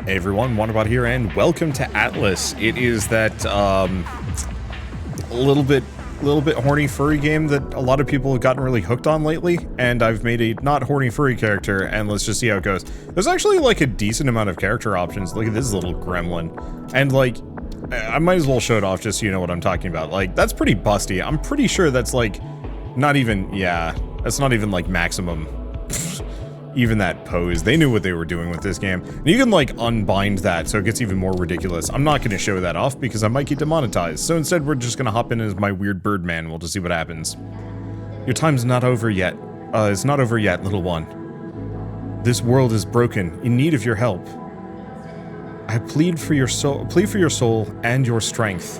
Hey everyone, Wanderbot here, and welcome to ATLYSS. It is that little bit horny furry game that a lot of people have gotten really hooked on lately, and I've made a not horny furry character, and let's just see how it goes. There's actually like a decent amount of character options. Look at this little gremlin, and like I might as well show it off just so you know what I'm talking about. Like, that's pretty busty. I'm pretty sure that's like not even, yeah, that's not even like maximum. Even that pose. They knew what they were doing with this game. And you can like unbind that so it gets even more ridiculous. I'm not going to show that off because I might get demonetized. So instead we're just going to hop in as my weird bird man. We'll just see what happens. Your time's not over yet. It's not over yet, little one. This world is broken, in need of your help. I plead for your soul and your strength.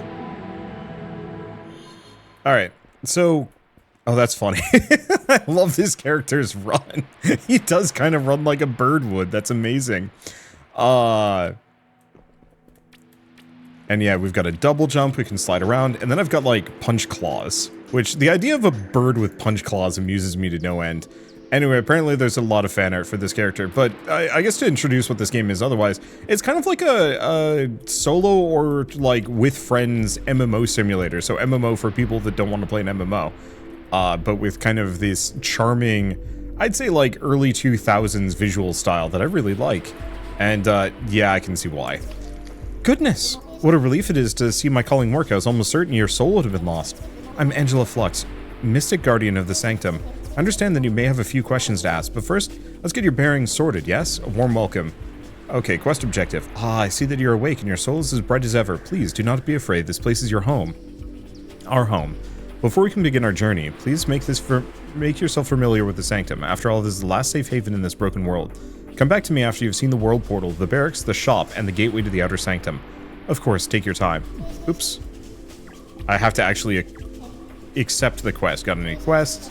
Alright, so oh, that's funny. I love this character's run. He does kind of run like a bird would. That's amazing. And yeah, we've got a double jump. We can slide around. And then I've got like punch claws, which the idea of a bird with punch claws amuses me to no end. Anyway, apparently there's a lot of fan art for this character, but I guess to introduce what this game is otherwise, it's kind of like a solo or like with friends MMO simulator. So MMO for people that don't want to play an MMO. But with kind of this charming, I'd say like early 2000s visual style that I really like. And yeah, I can see why. Goodness, what a relief it is to see my calling work. I was almost certain your soul would have been lost. I'm Angela Flux, Mystic Guardian of the Sanctum. I understand that you may have a few questions to ask, but first, let's get your bearings sorted, yes? A warm welcome. Okay, quest objective. Ah, I see that you're awake and your soul is as bright as ever. Please, do not be afraid. This place is your home. Our home. Before we can begin our journey, please make yourself familiar with the Sanctum. After all, this is the last safe haven in this broken world. Come back to me after you've seen the world portal, the barracks, the shop, and the gateway to the outer sanctum. Of course, take your time. Oops. I have to actually accept the quest. Got any quests?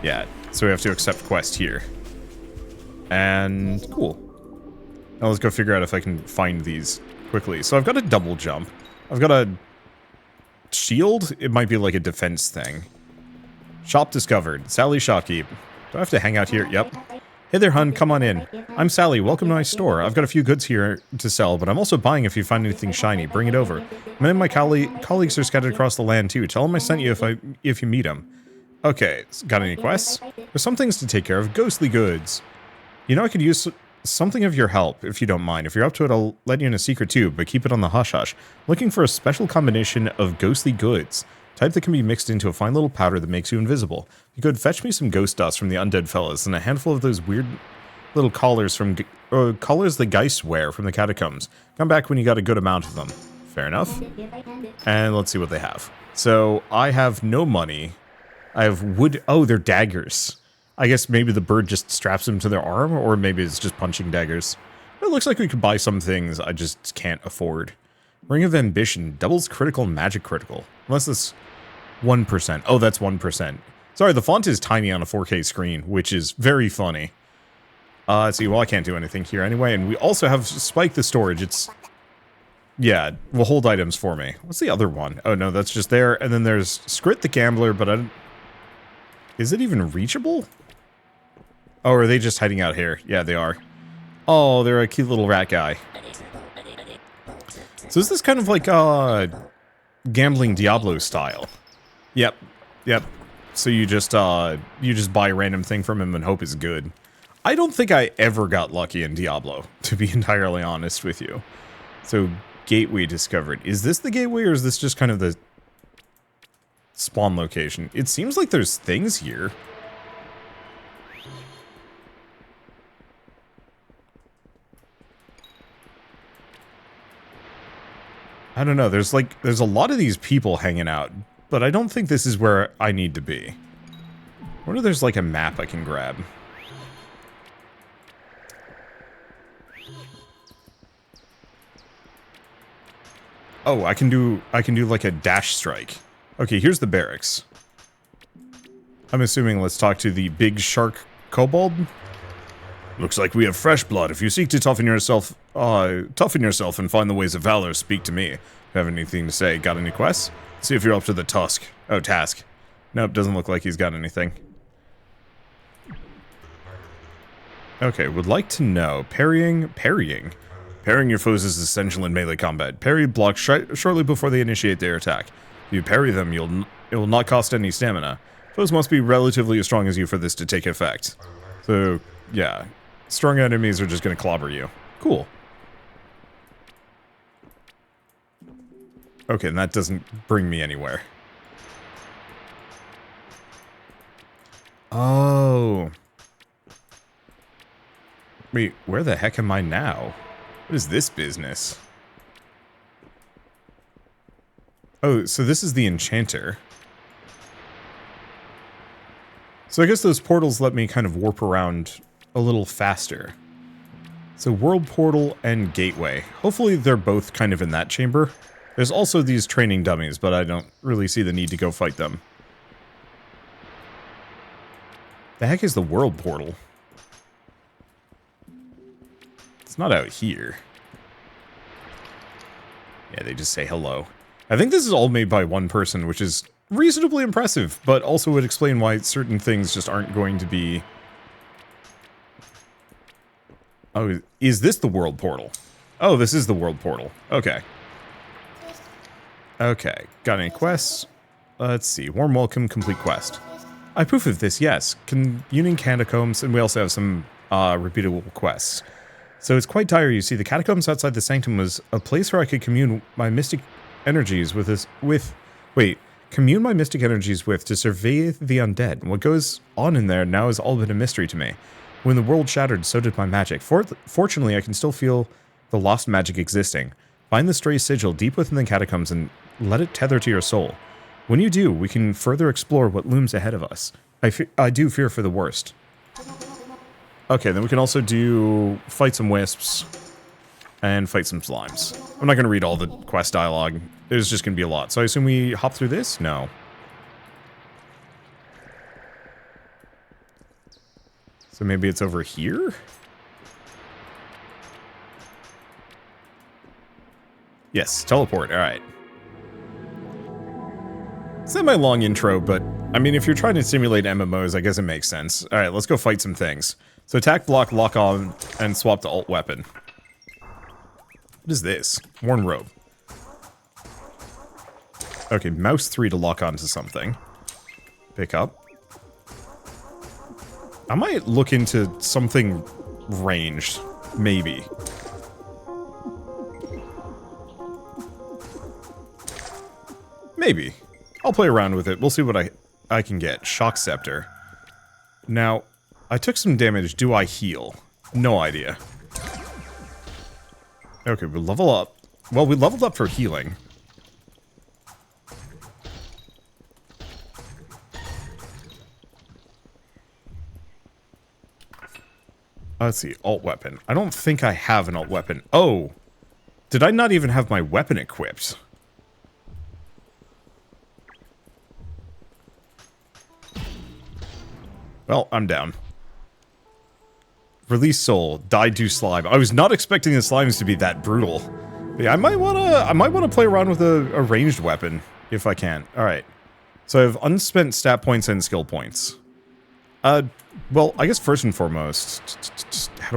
Yeah, so we have to accept quest here. And cool. Now let's go figure out if I can find these quickly. So I've got a double jump. I've got a shield? It might be like a defense thing. Shop discovered. Sally Shopkeep. Do I have to hang out here? Yep. Hey there, hun. Come on in. I'm Sally. Welcome to my store. I've got a few goods here to sell, but I'm also buying if you find anything shiny. Bring it over. Many of my colleagues are scattered across the land, too. Tell them I sent you if you meet them. Okay. Got any quests? There's some things to take care of. Ghostly goods. You know, I could use something of your help, if you don't mind. If you're up to it, I'll let you in a secret too, but keep it on the hush-hush. Looking for a special combination of ghostly goods. Type that can be mixed into a fine little powder that makes you invisible. You could fetch me some ghost dust from the undead fellas and a handful of those weird little collars collars the Geists wear from the catacombs. Come back when you got a good amount of them. Fair enough. And let's see what they have. So, I have no money. I have wood. Oh, they're daggers. I guess maybe the bird just straps them to their arm, or maybe it's just punching daggers. It looks like we could buy some things I just can't afford. Ring of Ambition, doubles critical, magic critical. Unless it's 1%. Oh, that's 1%. Sorry, the font is tiny on a 4K screen, which is very funny. Let's see, well, I can't do anything here anyway, and we also have Spike the Storage. It's, yeah, will hold items for me. What's the other one? Oh, no, that's just there. And then there's Scrit the Gambler, but I don't... Is it even reachable? Oh, are they just hiding out here? Yeah, they are. Oh, they're a cute little rat guy. So is this kind of like, gambling Diablo style? Yep. Yep. So you just buy a random thing from him and hope it's good. I don't think I ever got lucky in Diablo, to be entirely honest with you. So, gateway discovered. Is this the gateway, or is this just kind of the spawn location? It seems like there's things here. I don't know, there's a lot of these people hanging out, but I don't think this is where I need to be. I wonder if there's like a map I can grab. Oh, I can do like a dash strike. Okay, here's the barracks. I'm assuming let's talk to the big shark kobold. Looks like we have fresh blood. If you seek to toughen yourself and find the ways of valor, speak to me. If you have anything to say, got any quests? See if you're up to the task. Nope, doesn't look like he's got anything. Okay, would like to know. Parrying. Parrying your foes is essential in melee combat. Parry blocks shortly before they initiate their attack. If you parry them, it will not cost any stamina. Foes must be relatively as strong as you for this to take effect. So, yeah. Strong enemies are just going to clobber you. Cool. Okay, and that doesn't bring me anywhere. Oh. Wait, where the heck am I now? What is this business? Oh, so this is the enchanter. So I guess those portals let me kind of warp around a little faster. So world portal and gateway. Hopefully they're both kind of in that chamber. There's also these training dummies, but I don't really see the need to go fight them. The heck is the world portal? It's not out here. Yeah, they just say hello. I think this is all made by one person, which is reasonably impressive, but also would explain why certain things just aren't going to be... Oh, is this the world portal? Oh, this is the world portal. Okay. Okay, got any quests? Let's see. Warm welcome, complete quest. I approve of this, yes. Communing catacombs, and we also have some repeatable quests. So it's quite dire, you see. The catacombs outside the sanctum was a place where I could commune my mystic energies commune my mystic energies with to survey the undead. What goes on in there now has all been a mystery to me. When the world shattered, so did my magic. Fortunately, I can still feel the lost magic existing. Find the stray sigil deep within the catacombs and let it tether to your soul. When you do, we can further explore what looms ahead of us. I do fear for the worst. Okay, then we can also fight some wisps and fight some slimes. I'm not going to read all the quest dialogue. There's just going to be a lot. So I assume we hop through this? No. So maybe it's over here? Yes, teleport. All right. It's not my long intro, but I mean, if you're trying to simulate MMOs, I guess it makes sense. All right, let's go fight some things. So attack, block, lock on, and swap to alt weapon. What is this? Worn robe. Okay, mouse 3 to lock onto something. Pick up. I might look into something ranged. Maybe. Maybe. I'll play around with it. We'll see what I can get. Shock Scepter. Now, I took some damage. Do I heal? No idea. Okay, we level up. Well, we leveled up for healing. Let's see. Alt weapon. I don't think I have an alt weapon. Oh! Did I not even have my weapon equipped? Well, I'm down. Release soul. Die do slime. I was not expecting the slimes to be that brutal. But yeah, I might wanna play around with a ranged weapon if I can. All right. So I have unspent stat points and skill points. Well, I guess first and foremost, how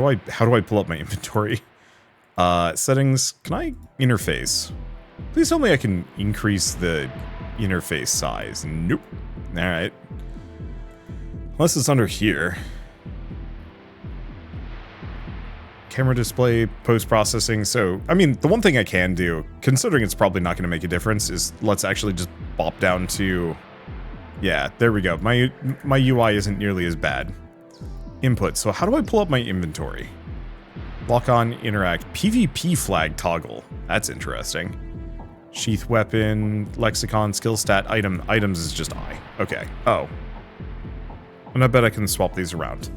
do I pull up my inventory? Settings. Can I interface? Please tell me I can increase the interface size. Nope. All right. Unless it's under here. Camera display, post-processing. So, I mean, the one thing I can do, considering it's probably not going to make a difference, is let's actually just bop down to... Yeah, there we go. My UI isn't nearly as bad. Input. So how do I pull up my inventory? Lock on, interact. PvP flag toggle. That's interesting. Sheath weapon, lexicon, skill stat, item. Items is just I. Okay. Oh. And I bet I can swap these around.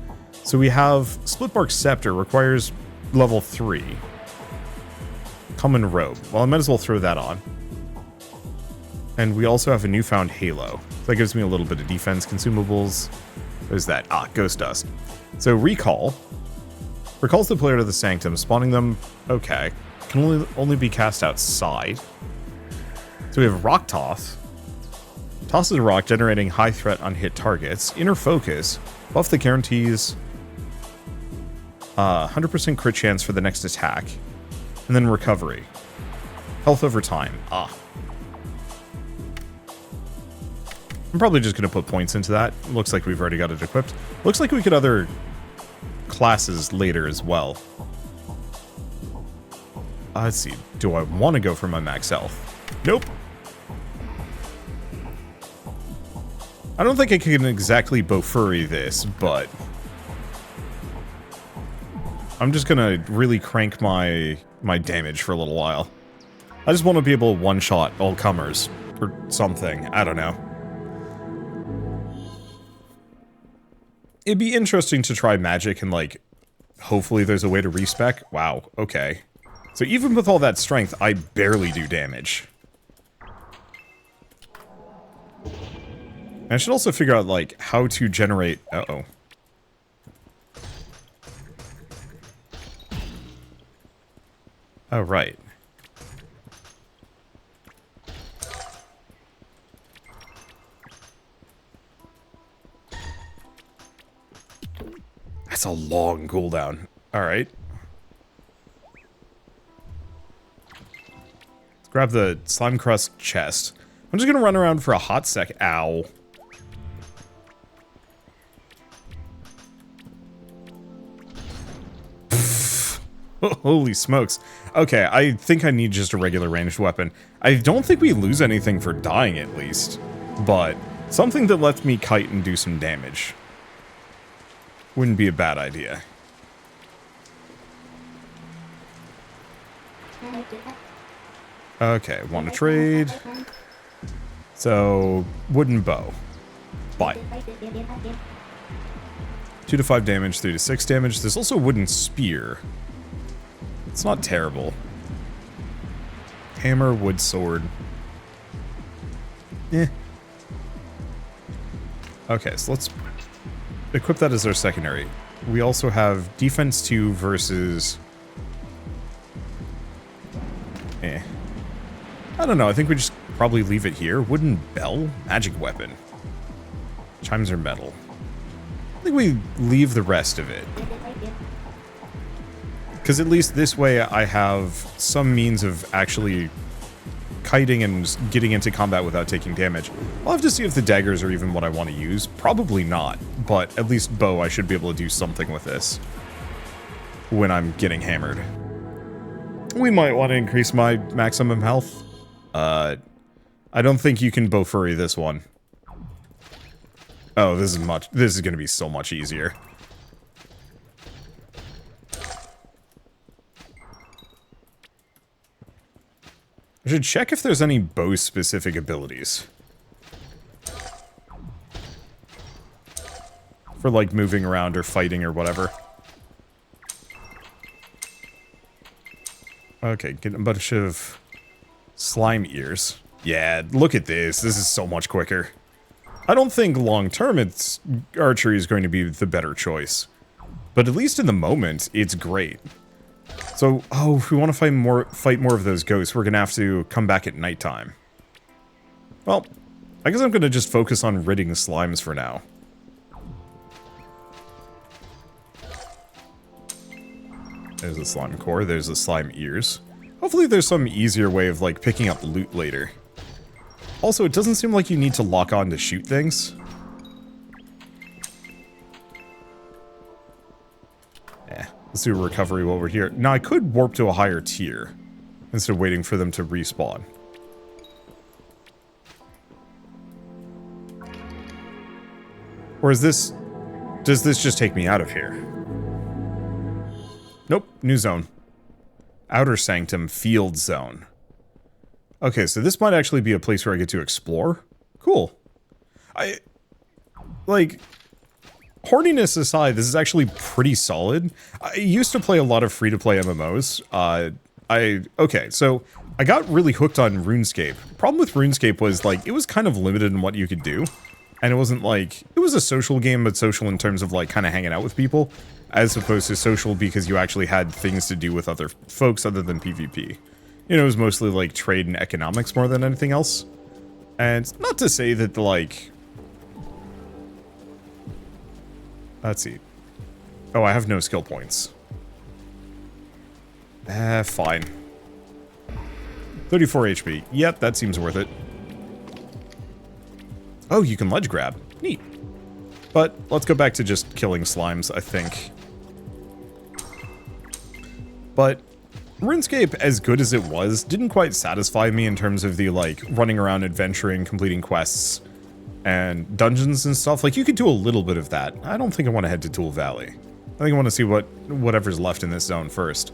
So we have Splitbark Scepter, requires level 3. Common Robe. Well, I might as well throw that on. And we also have a newfound Halo. So that gives me a little bit of defense consumables. There's that. Ah, Ghost Dust. So Recall. Recalls the player to the Sanctum, spawning them, okay. Can only be cast outside. So we have Rock Toss. Tosses a rock, generating high threat on hit targets. Inner Focus. Buff that guarantees 100% crit chance for the next attack. And then recovery. Health over time. Ah. I'm probably just going to put points into that. Looks like we've already got it equipped. Looks like we could other classes later as well. Let's see. Do I want to go for my max health? Nope. I don't think I can exactly Bofuri this, but I'm just gonna really crank my damage for a little while. I just want to be able to one-shot all comers or something. I don't know. It'd be interesting to try magic and, like, hopefully there's a way to respec. Wow, okay. So even with all that strength, I barely do damage. And I should also figure out, like, how to generate... Uh-oh. Oh, right. That's a long cooldown. Alright. Let's grab the slime crust chest. I'm just gonna run around for a hot sec. Ow. Holy smokes. Okay, I think I need just a regular ranged weapon. I don't think we lose anything for dying, at least. But something that lets me kite and do some damage wouldn't be a bad idea. Okay, want to trade. So, wooden bow. Buy. 2 to 5 damage, 3 to 6 damage. There's also a wooden spear. It's not terrible. Hammer, wood sword. Eh. Okay, so let's equip that as our secondary. We also have defense 2 versus... Eh. I don't know, I think we just probably leave it here. Wooden bell? Magic weapon. Chimes are metal. I think we leave the rest of it. Because at least this way I have some means of actually kiting and getting into combat without taking damage. I'll have to see if the daggers are even what I want to use. Probably not, but at least bow I should be able to do something with this when I'm getting hammered. We might want to increase my maximum health. I don't think you can Bofuri this one. Oh, this is going to be so much easier. I should check if there's any bow-specific abilities. For, like, moving around or fighting or whatever. Okay, get a bunch of slime ears. Yeah, look at this. This is so much quicker. I don't think long-term archery is going to be the better choice. But at least in the moment, it's great. So, oh, if we want to fight more of those ghosts, we're going to have to come back at nighttime. Well, I guess I'm going to just focus on ridding the slimes for now. There's a slime core, there's the slime ears. Hopefully there's some easier way of, like, picking up loot later. Also, it doesn't seem like you need to lock on to shoot things. Let's do a recovery while we're here. Now, I could warp to a higher tier instead of waiting for them to respawn. Or is this... Does this just take me out of here? Nope, new zone. Outer Sanctum Field Zone. Okay, so this might actually be a place where I get to explore. Cool. Like... Horniness aside, this is actually pretty solid. I used to play a lot of free-to-play MMOs. Okay, so I got really hooked on RuneScape. Problem with RuneScape was, like, it was kind of limited in what you could do. And it wasn't like... It was a social game, but social in terms of, like, kind of hanging out with people. As opposed to social because you actually had things to do with other folks other than PvP. You know, it was mostly, like, trade and economics more than anything else. And not to say that, like... Let's see. Oh, I have no skill points. Fine. 34 HP. Yep, that seems worth it. Oh, you can ledge grab. Neat. But let's go back to just killing slimes, I think. But RuneScape, as good as it was, didn't quite satisfy me in terms of the, like, running around adventuring, completing quests, and dungeons and stuff. Like, you could do a little bit of that. I don't think I want to head to Tool Valley. I think I want to see whatever's left in this zone first.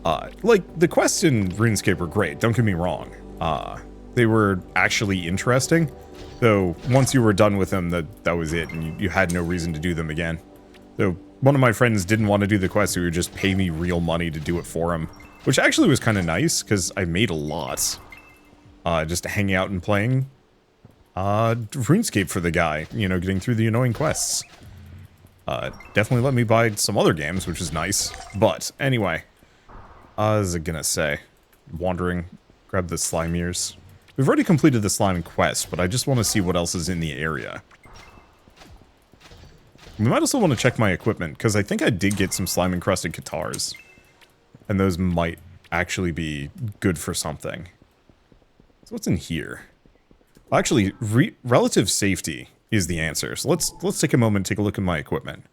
Like, the quests in RuneScape were great, don't get me wrong. They were actually interesting, though once you were done with them, that was it, and you had no reason to do them again. Though one of my friends didn't want to do the quest, so he would just pay me real money to do it for him, which actually was kind of nice, because I made a lot. Just hanging out and playing RuneScape for the guy, you know, getting through the annoying quests. Definitely let me buy some other games, which is nice. But, anyway. What was I gonna say? Wandering. Grab the slime ears. We've already completed the slime quest, but I just want to see what else is in the area. We might also want to check my equipment, because I think I did get some slime-encrusted guitars. And those might actually be good for something. So what's in here? Well, actually, relative safety is the answer. So let's take a moment and take a look at my equipment.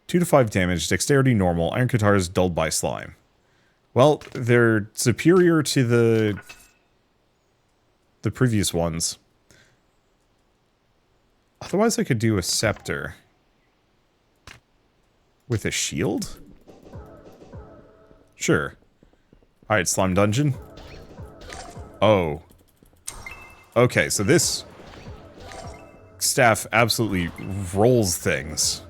2 to 5 damage, dexterity normal, iron guitars dulled by slime. Well, they're superior to the previous ones. Otherwise, I could do a scepter. With a shield? Sure. Alright, slime dungeon. Oh. Okay, so this staff absolutely rolls things.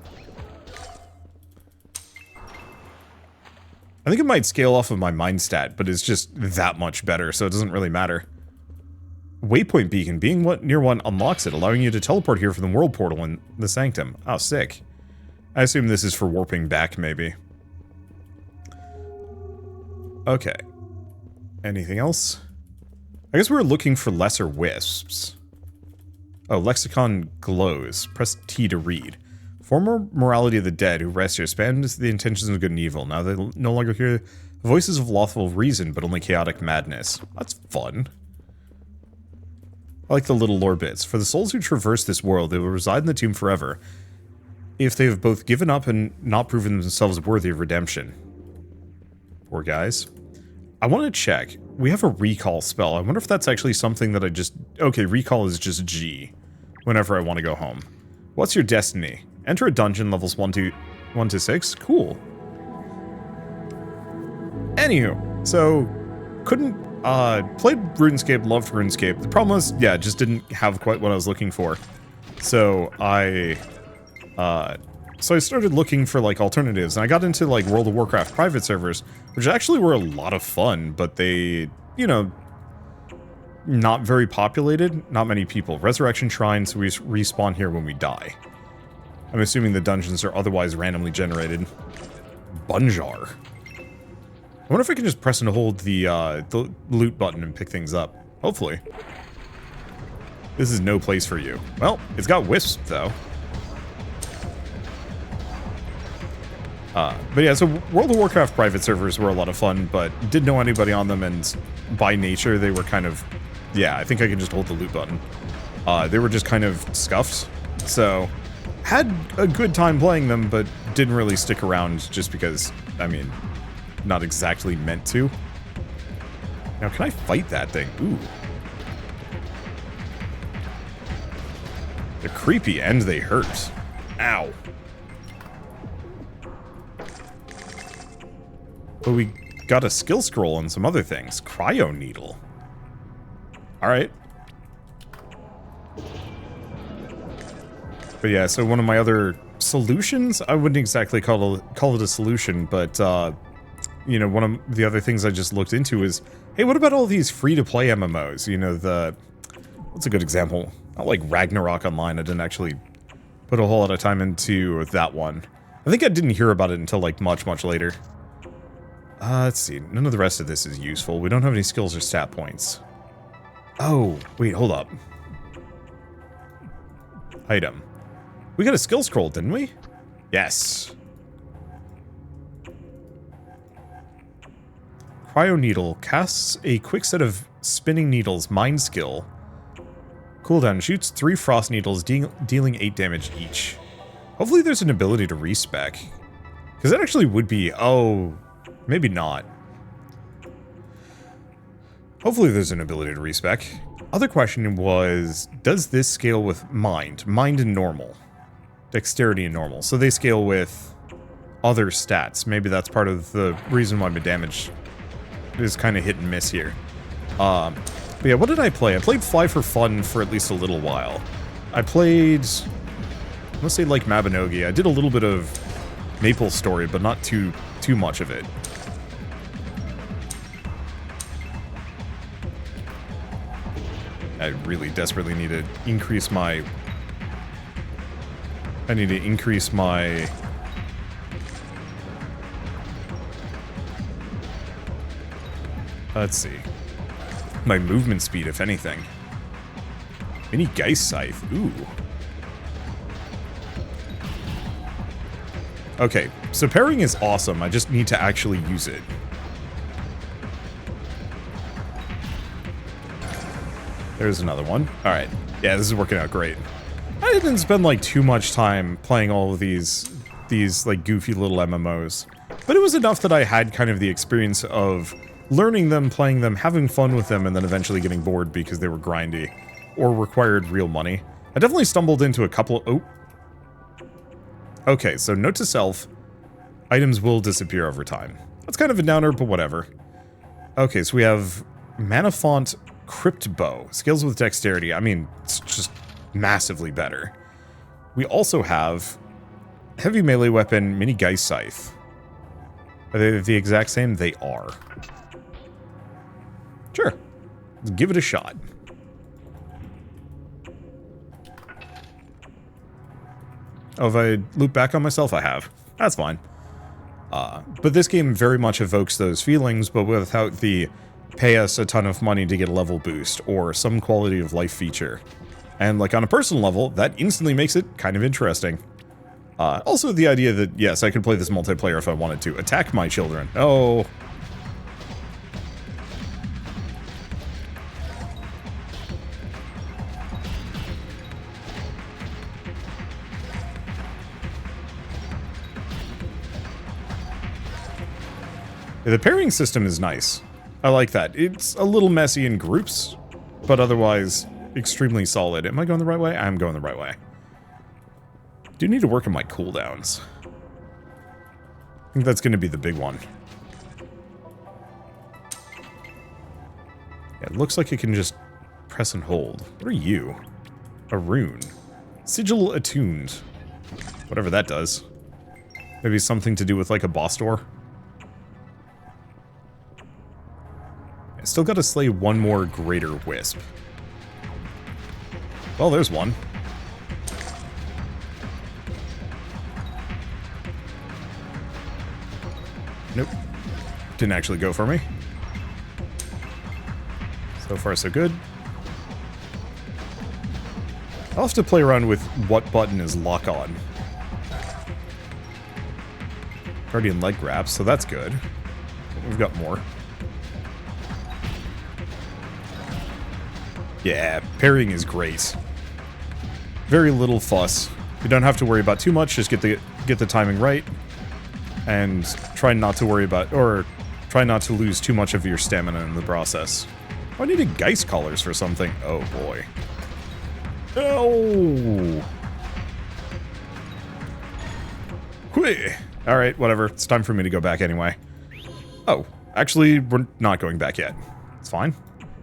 I think it might scale off of my mind stat, but it's just that much better, so it doesn't really matter. Waypoint beacon. Being near one unlocks it, allowing you to teleport here from the world portal in the sanctum. Oh, sick. I assume this is for warping back, maybe. Okay. Anything else? I guess we were looking for lesser wisps. Oh, lexicon glows. Press T to read. Former morality of the dead who rest here spans the intentions of good and evil. Now they no longer hear voices of lawful reason, but only chaotic madness. That's fun. I like the little lore bits. For the souls who traverse this world, they will reside in the tomb forever, if they have both given up and not proven themselves worthy of redemption. Poor guys. I want to check. We have a recall spell. I wonder if that's actually something that I just... Okay, recall is just G whenever I want to go home. What's your destiny? Enter a dungeon, levels 1 to 6. Cool. Anywho, so couldn't played RuneScape, loved RuneScape. The problem was, yeah, just didn't have quite what I was looking for. So I started looking for like alternatives, and I got into like World of Warcraft private servers, which actually were a lot of fun, but they, you know, not very populated, not many people. Resurrection Shrines, we respawn here when we die. I'm assuming the dungeons are otherwise randomly generated. Bunjar. I wonder if I can just press and hold the loot button and pick things up. Hopefully. This is no place for you. Well, it's got wisps, though. But yeah, so World of Warcraft private servers were a lot of fun, but didn't know anybody on them, and by nature, they were kind of... Yeah, I think I can just hold the loot button. They were just kind of scuffed, so... Had a good time playing them, but didn't really stick around just because, I mean, not exactly meant to. Now, can I fight that thing? Ooh. They're creepy and they hurt. Ow. But we got a skill scroll and some other things. Cryo needle. Alright. But yeah, so one of my other solutions, I wouldn't exactly call it a solution, but, you know, one of the other things I just looked into is, hey, what about all these free-to-play MMOs? You know, what's a good example? Not like Ragnarok Online, I didn't actually put a whole lot of time into that one. I think I didn't hear about it until, like, much, much later. Let's see, none of the rest of this is useful. We don't have any skills or stat points. Oh, wait, hold up. Item. We got a skill scroll, didn't we? Yes. Cryo Needle casts a quick set of spinning needles, mind skill. Cooldown shoots 3 frost needles, dealing 8 damage each. Hopefully there's an ability to respec. Because that actually would be... Oh, maybe not. Hopefully there's an ability to respec. Other question was, does this scale with mind? Mind and normal. Dexterity and normal. So they scale with other stats. Maybe that's part of the reason why my damage is kind of hit and miss here. But yeah, what did I play? I played Fly for fun for at least a little while. I played, let's say, like Mabinogi. I did a little bit of Maple Story, but not too much of it. I really desperately need to increase my... I need to increase my... Let's see. My movement speed, if anything. Mini Geist Scythe. Ooh. Okay, so pairing is awesome. I just need to actually use it. There's another one. Alright. Yeah, this is working out great. I didn't spend, like, too much time playing all of these, like, goofy little MMOs. But it was enough that I had kind of the experience of learning them, playing them, having fun with them, and then eventually getting bored because they were grindy or required real money. I definitely stumbled into a couple... Oh. Okay, so note to self, items will disappear over time. That's kind of a downer, but whatever. Okay, so we have Manafont Crypt Bow. Scales with dexterity. I mean, it's just massively better. We also have heavy melee weapon, Mini Geist Scythe. Are they the exact same? They are. Sure. Let's give it a shot. Oh, if I loop back on myself, I have. That's fine. But this game very much evokes those feelings, but without the pay us a ton of money to get a level boost, or some quality of life feature. And, like, on a personal level, that instantly makes it kind of interesting. Also, the idea that, yes, I could play this multiplayer if I wanted to. Attack my children. Oh... The pairing system is nice. I like that. It's a little messy in groups, but otherwise extremely solid. Am I going the right way? I'm going the right way. Do need to work on my cooldowns. I think that's going to be the big one. Yeah, it looks like it can just press and hold. What are you? A rune. Sigil attuned. Whatever that does. Maybe something to do with, like, a boss door? I still gotta slay one more Greater Wisp. Well, there's one. Nope. Didn't actually go for me. So far, so good. I'll have to play around with what button is lock on. Guardian leg grabs, so that's good. We've got more. Yeah, parrying is great. Very little fuss. You don't have to worry about too much, just get the timing right. And try not to worry about, or try not to lose too much of your stamina in the process. Oh, I needed Geist Collars for something. Oh boy. Oh! Whee! Alright, whatever. It's time for me to go back anyway. Oh, actually, we're not going back yet. It's fine.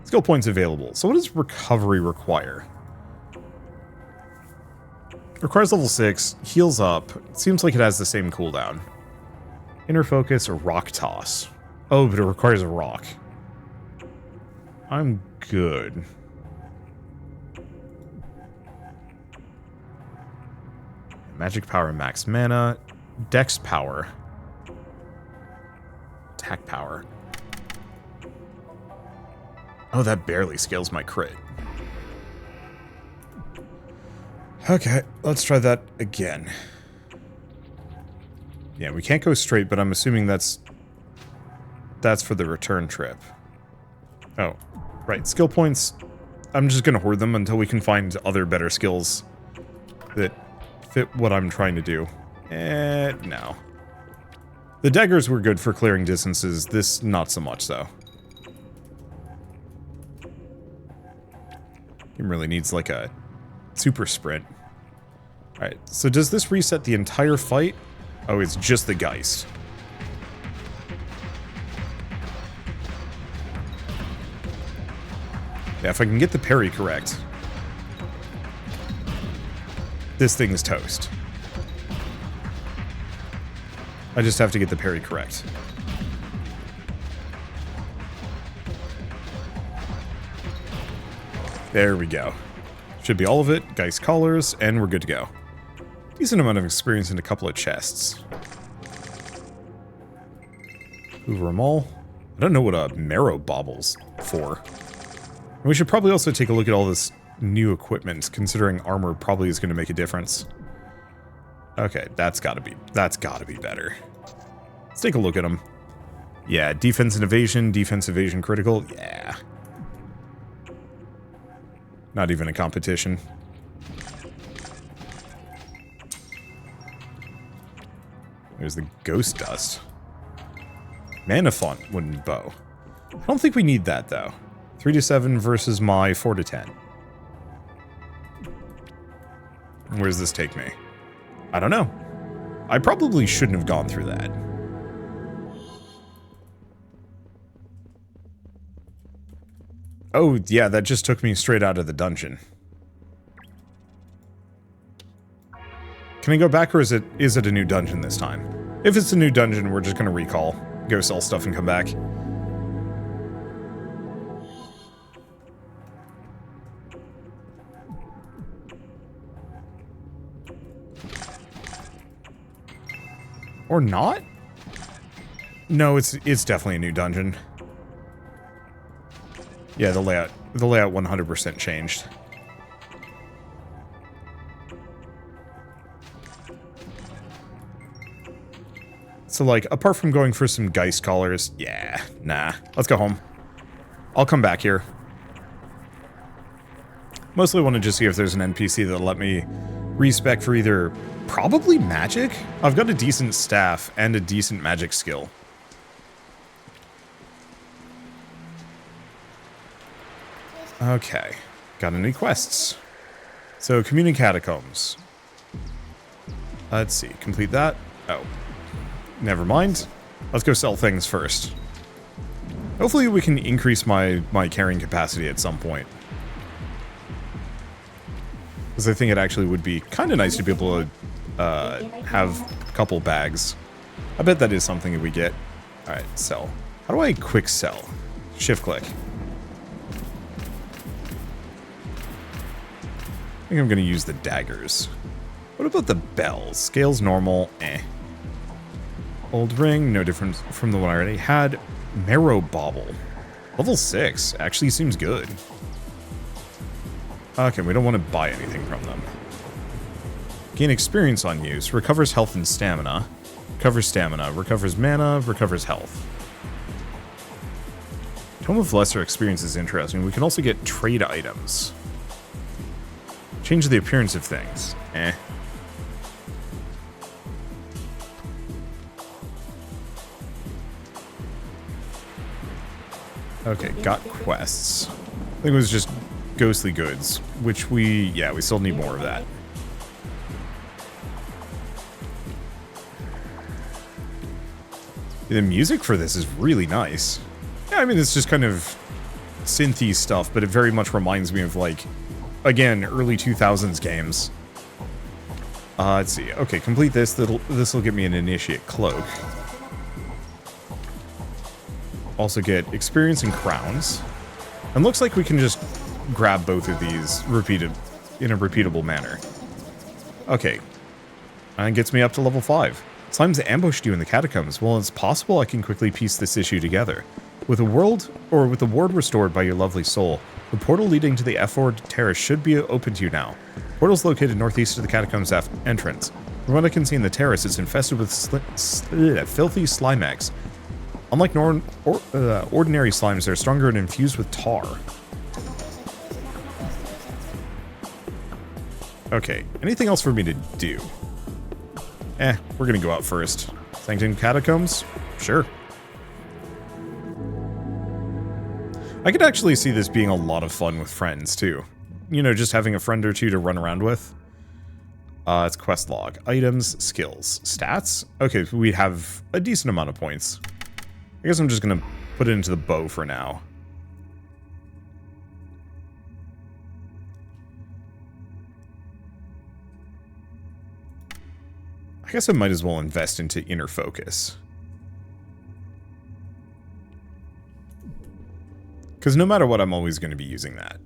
Skill points available. So what does recovery require? Requires level 6, heals up. It seems like it has the same cooldown. Inner focus or rock toss. Oh, but it requires a rock. I'm good. Magic power, max mana. Dex power. Attack power. Oh, that barely scales my crit. Okay, let's try that again. Yeah, we can't go straight, but I'm assuming that's That's for the return trip. Oh, right. Skill points. I'm just going to hoard them until we can find other better skills that fit what I'm trying to do. No. The daggers were good for clearing distances. This, not so much, though. It really needs, like, a super sprint. Alright, so does this reset the entire fight? Oh, it's just the Geist. Yeah, if I can get the parry correct, this thing is toast. I just have to get the parry correct. There we go. Should be all of it, Geist collars, and we're good to go. Decent amount of experience in a couple of chests. Hoover them all. I don't know what a marrow bobble's for. And we should probably also take a look at all this new equipment, considering armor probably is going to make a difference. Okay, that's gotta be better. Let's take a look at them. Yeah, defense and evasion critical, yeah. Not even a competition. There's the ghost dust. Mana font wooden bow. I don't think we need that though. 3 to 7 versus my 4 to 10. Where does this take me? I don't know. I probably shouldn't have gone through that. Oh, yeah, that just took me straight out of the dungeon. Can I go back, or is it a new dungeon this time? If it's a new dungeon, we're just gonna recall. Go sell stuff and come back. Or not? No, it's definitely a new dungeon. Yeah, the layout 100% changed. So, like, apart from going for some Geist collars, yeah, nah. Let's go home. I'll come back here. Mostly want to just see if there's an NPC that'll let me respec for either probably magic? I've got a decent staff and a decent magic skill. Okay, got any quests? So, Community Catacombs. Let's see, complete that. Oh, never mind. Let's go sell things first. Hopefully we can increase my carrying capacity at some point. Because I think it actually would be kind of nice to be able to have a couple bags. I bet that is something that we get. Alright, sell. How do I quick sell? Shift click. I think I'm going to use the daggers. What about the bells? Scales normal, eh. Old ring, no different from the one I already had. Marrow bauble. Level 6, actually seems good. Okay, we don't want to buy anything from them. Gain experience on use, recovers health and stamina. Recovers stamina, recovers mana, recovers health. Tome of Lesser Experience is interesting. We can also get trade items. Change the appearance of things. Eh. Okay, got quests. I think it was just ghostly goods, which we still need more of that. The music for this is really nice. Yeah, I mean, it's just kind of synthy stuff, but it very much reminds me of, like, again, early 2000s games. Let's see. Okay, complete this. This will get me an initiate cloak. Also get experience and crowns. And looks like we can just grab both of these in a repeatable manner. Okay. And gets me up to level 5. Slimes ambushed you in the catacombs. Well, it's possible I can quickly piece this issue together. With the ward restored by your lovely soul, the portal leading to the F4 terrace should be open to you now. The portal's located northeast of the catacombs entrance. From what I can see in the terrace, it's infested with filthy Slimex. Unlike ordinary slimes, they're stronger and infused with tar. Okay, anything else for me to do? We're gonna go out first. Sanctum Catacombs? Sure. I could actually see this being a lot of fun with friends, too. You know, just having a friend or two to run around with. It's quest log. Items, skills, stats. Okay, we have a decent amount of points. I guess I'm just gonna put it into the bow for now. I guess I might as well invest into inner focus. Because no matter what, I'm always going to be using that.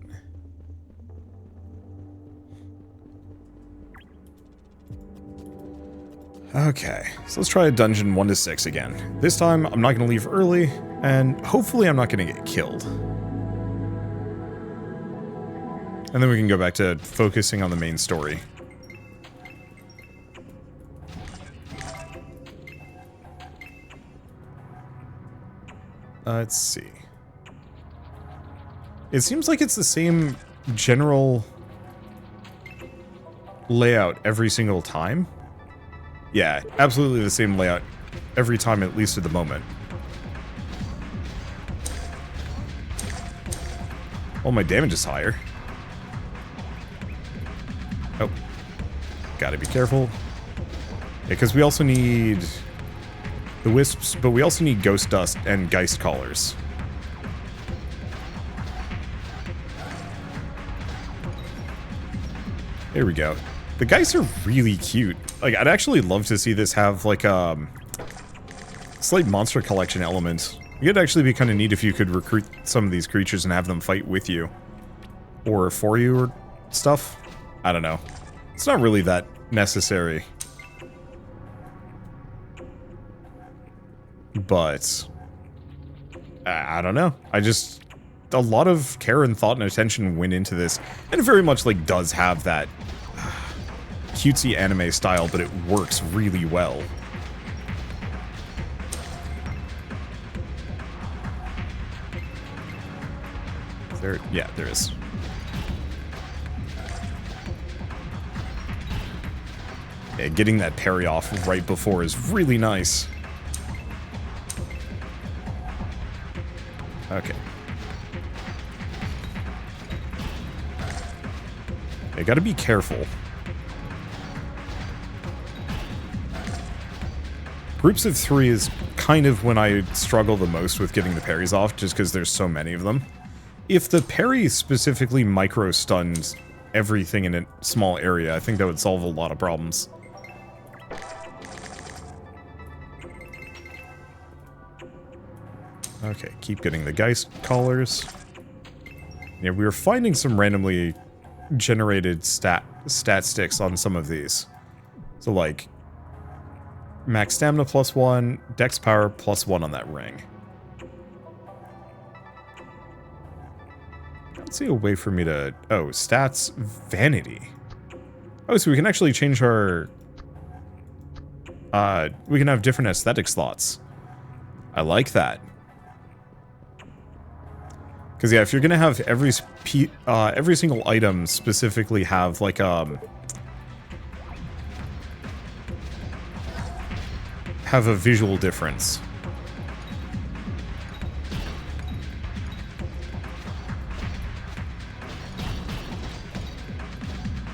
Okay, so let's try a dungeon 1 to 6 again. This time, I'm not going to leave early, and hopefully I'm not going to get killed. And then we can go back to focusing on the main story. Let's see. It seems like it's the same general layout every single time. Yeah, absolutely the same layout every time, at least at the moment. Oh, my damage is higher. Oh. Gotta be careful. Yeah, because we also need the wisps, but we also need ghost dust and geist collars. There we go. The geists are really cute. Like, I'd actually love to see this have, like, slight monster collection element. It'd actually be kind of neat if you could recruit some of these creatures and have them fight with you. Or for you or stuff. I don't know. It's not really that necessary. But I don't know. A lot of care and thought and attention went into this, and it very much like does have that cutesy anime style, but it works really well. Yeah, there is. Yeah, getting that parry off right before is really nice. Okay. I gotta be careful. Groups of 3 is kind of when I struggle the most with getting the parries off, just because there's so many of them. If the parry specifically micro-stunned everything in a small area, I think that would solve a lot of problems. Okay, keep getting the geist collars. Yeah, we were finding some randomly generated stat sticks on some of these. So like, max stamina +1, dex power +1 on that ring. I don't see a way for me to... Oh, stats vanity. Oh, so we can actually change our... we can have different aesthetic slots. I like that. Because, yeah, if you're going to have every single item specifically have, like, have a visual difference.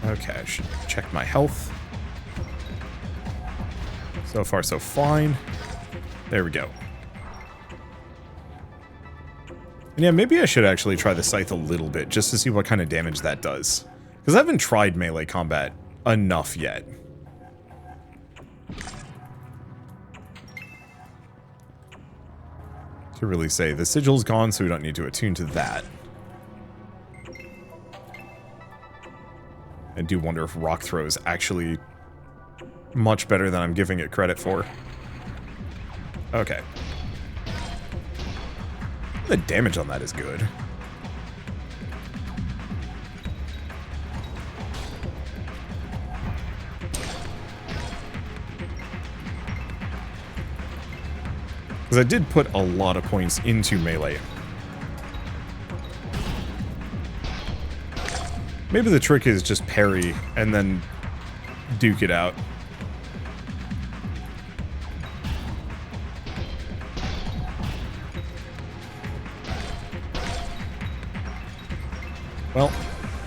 Okay, I should check my health. So far, so fine. There we go. And yeah, maybe I should actually try the scythe a little bit, just to see what kind of damage that does. Because I haven't tried melee combat enough yet. To really say, the sigil's gone, so we don't need to attune to that. I do wonder if rock throw is actually much better than I'm giving it credit for. Okay. The damage on that is good. Because Because I did put a lot of points into melee. Maybe the trick is just parry and then duke it out. Well,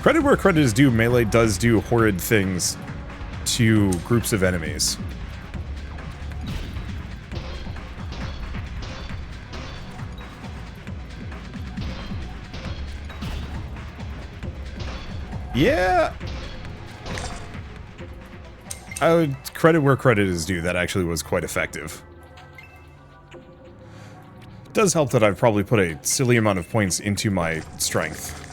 credit where credit is due, melee does do horrid things to groups of enemies. Yeah. I would credit where credit is due. That actually was quite effective. It does help that I've probably put a silly amount of points into my strength.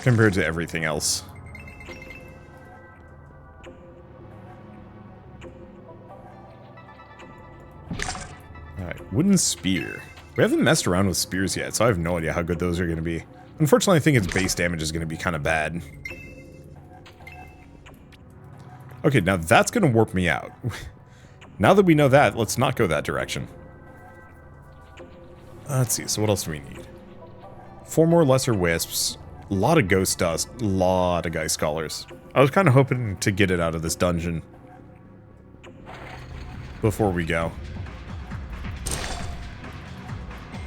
Compared to everything else. Alright, wooden spear. We haven't messed around with spears yet, so I have no idea how good those are going to be. Unfortunately, I think its base damage is going to be kind of bad. Okay, now that's going to warp me out. Now that we know that, let's not go that direction. Let's see, so what else do we need? 4 more lesser wisps. A lot of ghost dust. A lot of geist scholars. I was kind of hoping to get it out of this dungeon before we go.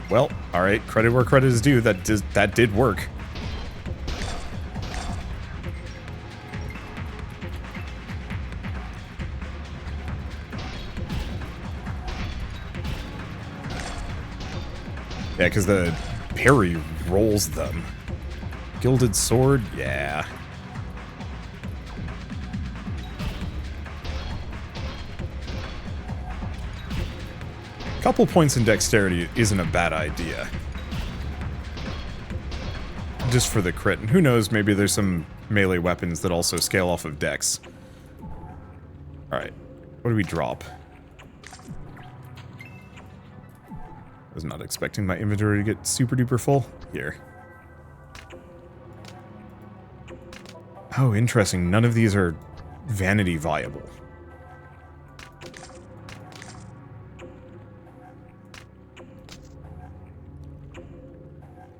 Well, alright, credit where credit is due, that did work. Yeah, because the parry rolls them. Gilded sword, yeah. Couple points in dexterity isn't a bad idea. Just for the crit. And who knows, maybe there's some melee weapons that also scale off of dex. Alright. What do we drop? Was not expecting my inventory to get super duper full. Here. Oh, interesting. None of these are vanity viable.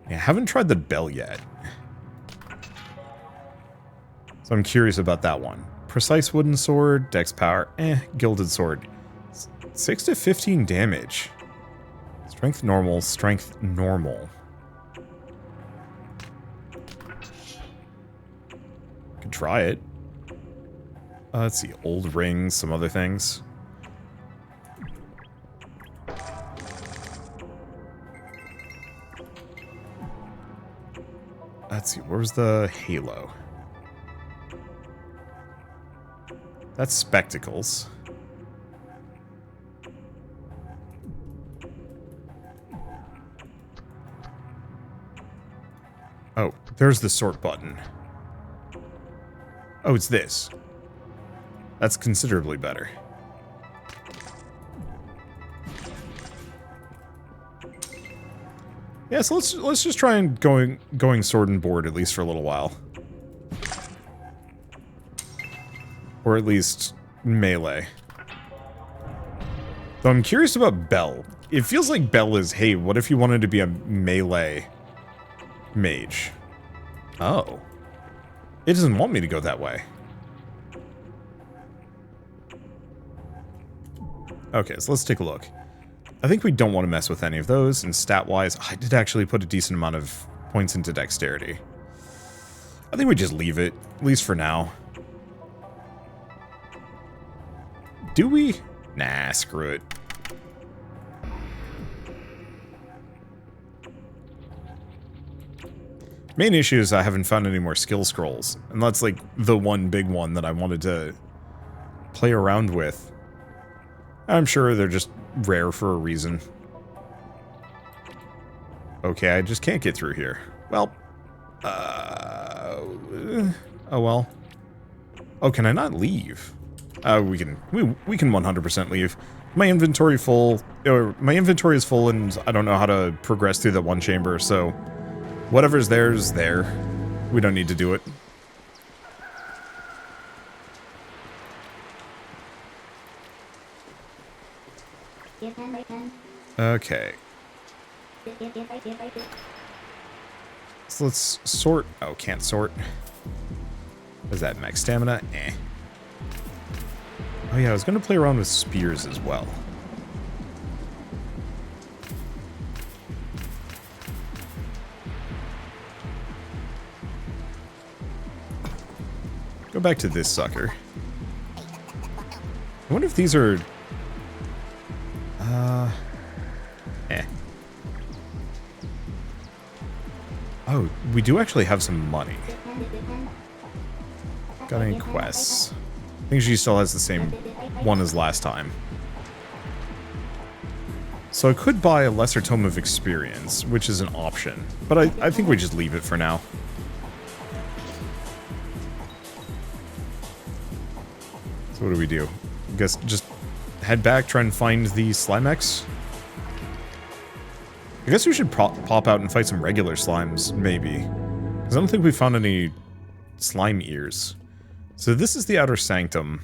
I haven't tried the bell yet. So I'm curious about that one. Precise wooden sword, dex power, gilded sword. 6 to 15 damage. Strength normal, strength normal. Could try it. Let's see, old rings, some other things. Let's see, where's the halo? That's spectacles. Oh, there's the sort button. Oh, it's this. That's considerably better. Yeah, so let's just try and going sword and board at least for a little while. Or at least melee. Though I'm curious about Bell. It feels like Bell is, hey, what if you wanted to be a melee mage? Oh. It doesn't want me to go that way. Okay, so let's take a look. I think we don't want to mess with any of those, and stat-wise, I did actually put a decent amount of points into dexterity. I think we just leave it, at least for now. Do we? Nah, screw it. Main issue is I haven't found any more skill scrolls, and that's like the one big one that I wanted to play around with. I'm sure they're just rare for a reason. Okay, I just can't get through here. Well, oh well. Oh, can I not leave? We can 100% leave. My inventory full, or my inventory is full, and I don't know how to progress through that one chamber, so whatever's there is there. We don't need to do it. Okay. So let's sort. Oh, can't sort. What is that, max stamina? Eh. Oh yeah, I was going to play around with spears as well. Go back to this sucker. I wonder if these are... Eh. Oh, we do actually have some money. Got any quests? I think she still has the same one as last time. So I could buy a lesser tome of experience, which is an option. But I think we just leave it for now. So what do? I guess just head back, try and find the Slimex? I guess we should pop out and fight some regular slimes, maybe. Because I don't think we found any slime ears. So this is the Outer Sanctum.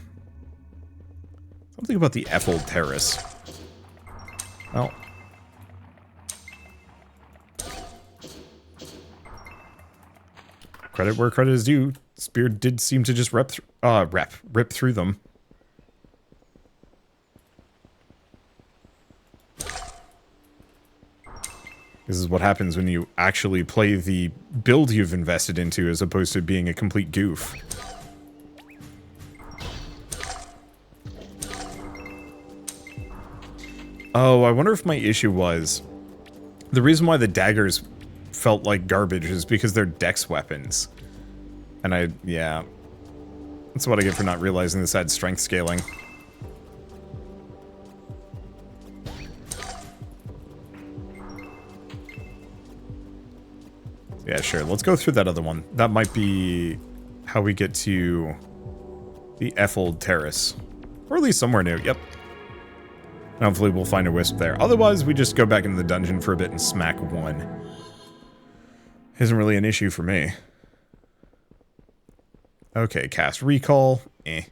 Something about the ATLYSS. Well. Credit where credit is due. Spear did seem to just rip through them. This is what happens when you actually play the build you've invested into as opposed to being a complete goof. Oh, I wonder if my issue was... The reason why the daggers felt like garbage is because they're dex weapons. And yeah. That's what I get for not realizing this had strength scaling. Yeah, sure. Let's go through that other one. That might be how we get to the ATLYSS. Or at least somewhere new. Yep. And hopefully we'll find a wisp there. Otherwise, we just go back into the dungeon for a bit and smack one. Isn't really an issue for me. Okay, cast recall. Eh.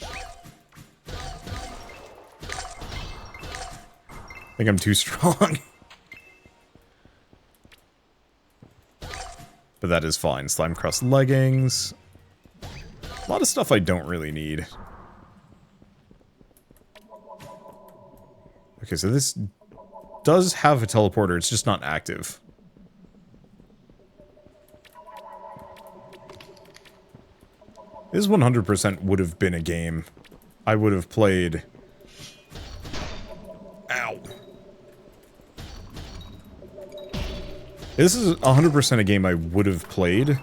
I think I'm too strong. But that is fine. Slime crust leggings. A lot of stuff I don't really need. Okay, so this does have a teleporter, it's just not active. This 100% would have been a game I would have played. Ow. This is 100% a game I would have played,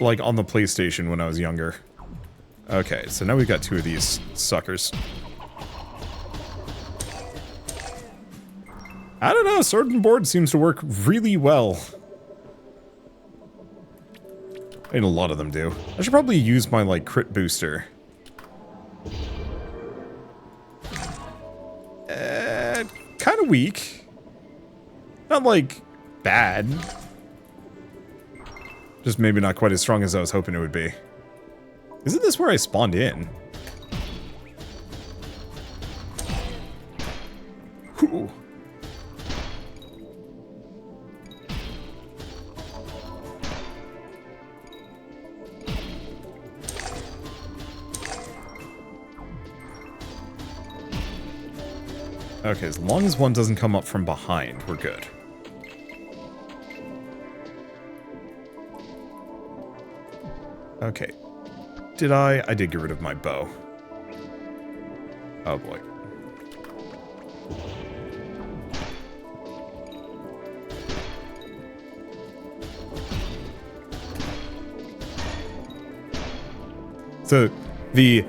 like, on the PlayStation when I was younger. Okay, so now we've got two of these suckers. I don't know, Sword and Board seems to work really well. I mean, a lot of them do. I should probably use my, like, crit booster. Kind of weak. Not, like, bad. Just maybe not quite as strong as I was hoping it would be. Isn't this where I spawned in? Ooh. Okay, as long as one doesn't come up from behind, we're good. Okay. Did I? I did get rid of my bow. Oh boy. So, the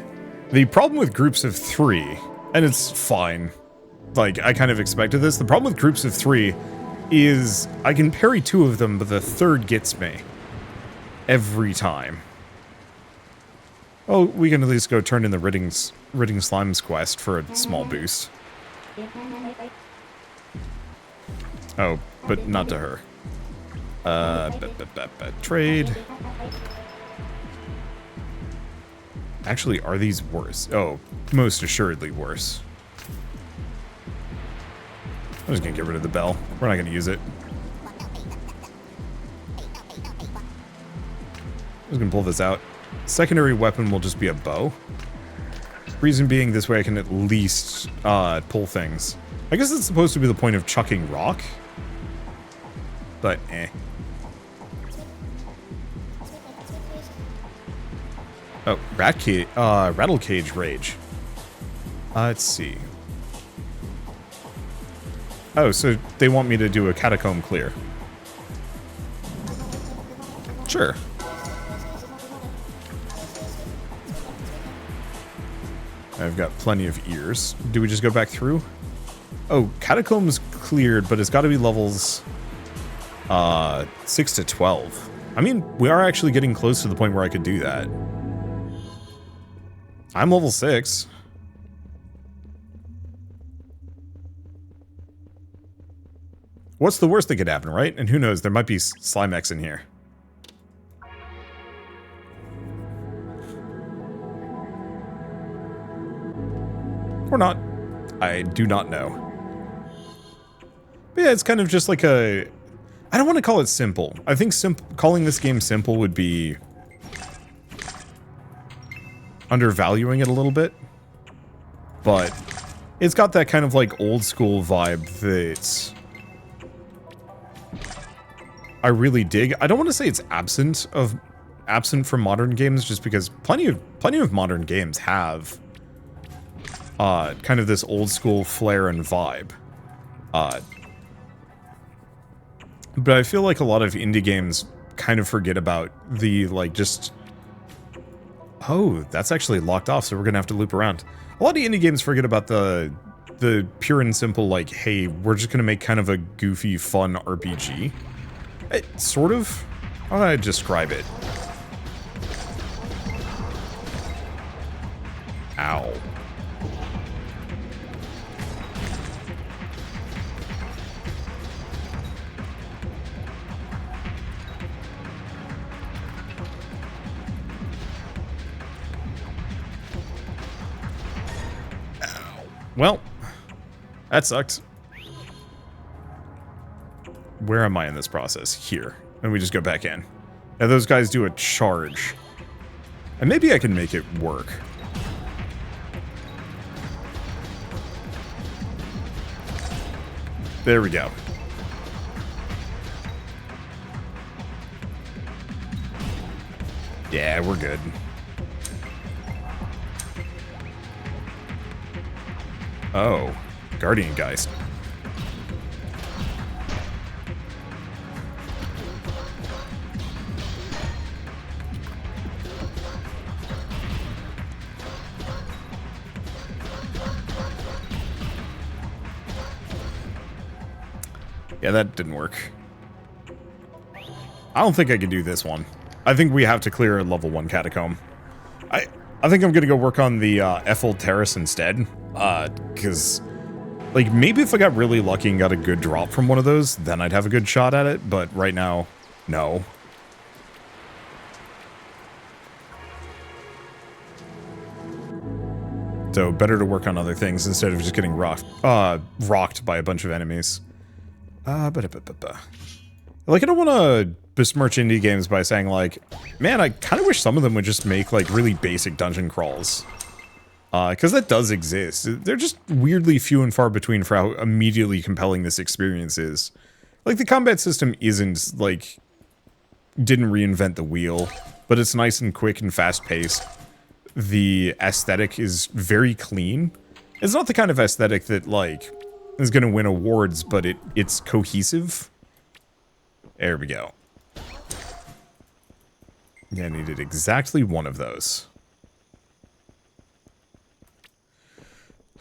problem with groups of 3, and it's fine, like, I kind of expected this, the problem with groups of 3 is I can parry 2 of them, but the third gets me. Every time. Oh, we can at least go turn in the Ridding Slimes quest for a small boost. Oh, but not to her. Trade. Actually, are these worse? Oh, most assuredly worse. I'm just gonna get rid of the bell. We're not gonna use it. I'm just gonna pull this out. Secondary weapon will just be a bow. Reason being, this way I can at least pull things. I guess it's supposed to be the point of chucking rock. But, eh. Oh, rattle cage rage. Let's see. Oh, so they want me to do a catacomb clear. Sure. I've got plenty of ears. Do we just go back through? Oh, catacombs cleared, but it's got to be levels 6 to 12. I mean, we are actually getting close to the point where I could do that. I'm level 6. What's the worst that could happen, right? And who knows, there might be Slimex in here. Or not. I do not know. But yeah, it's kind of just like a... I don't want to call it simple. I think calling this game simple would be... undervaluing it a little bit. But it's got that kind of like old school vibe that I really dig. I don't want to say it's absent from modern games, just because plenty of modern games have kind of this old school flair and vibe. But I feel like a lot of indie games kind of forget about the, like, just... Oh, that's actually locked off, so we're gonna have to loop around. A lot of indie games forget about the pure and simple, like, hey, we're just gonna make kind of a goofy, fun RPG. Sort of? How do I describe it? Ow. Well, that sucked. Where am I in this process? Here. And we just go back in. Now those guys do a charge. And maybe I can make it work. There we go. Yeah, we're good. Oh, Guardian Geist. Yeah, that didn't work. I don't think I can do this one. I think we have to clear a level 1 catacomb. I think I'm gonna go work on the Eiffel Terrace instead. Because, like, maybe if I got really lucky and got a good drop from one of those, then I'd have a good shot at it, but right now, no. So, better to work on other things instead of just getting rocked by a bunch of enemies. Like, I don't want to besmirch indie games by saying, like, man, I kind of wish some of them would just make, like, really basic dungeon crawls. Because that does exist. They're just weirdly few and far between for how immediately compelling this experience is. Like, the combat system isn't, like, didn't reinvent the wheel, but it's nice and quick and fast-paced. The aesthetic is very clean. It's not the kind of aesthetic that, like, is gonna win awards, but it's cohesive. There we go. Yeah, I needed exactly one of those.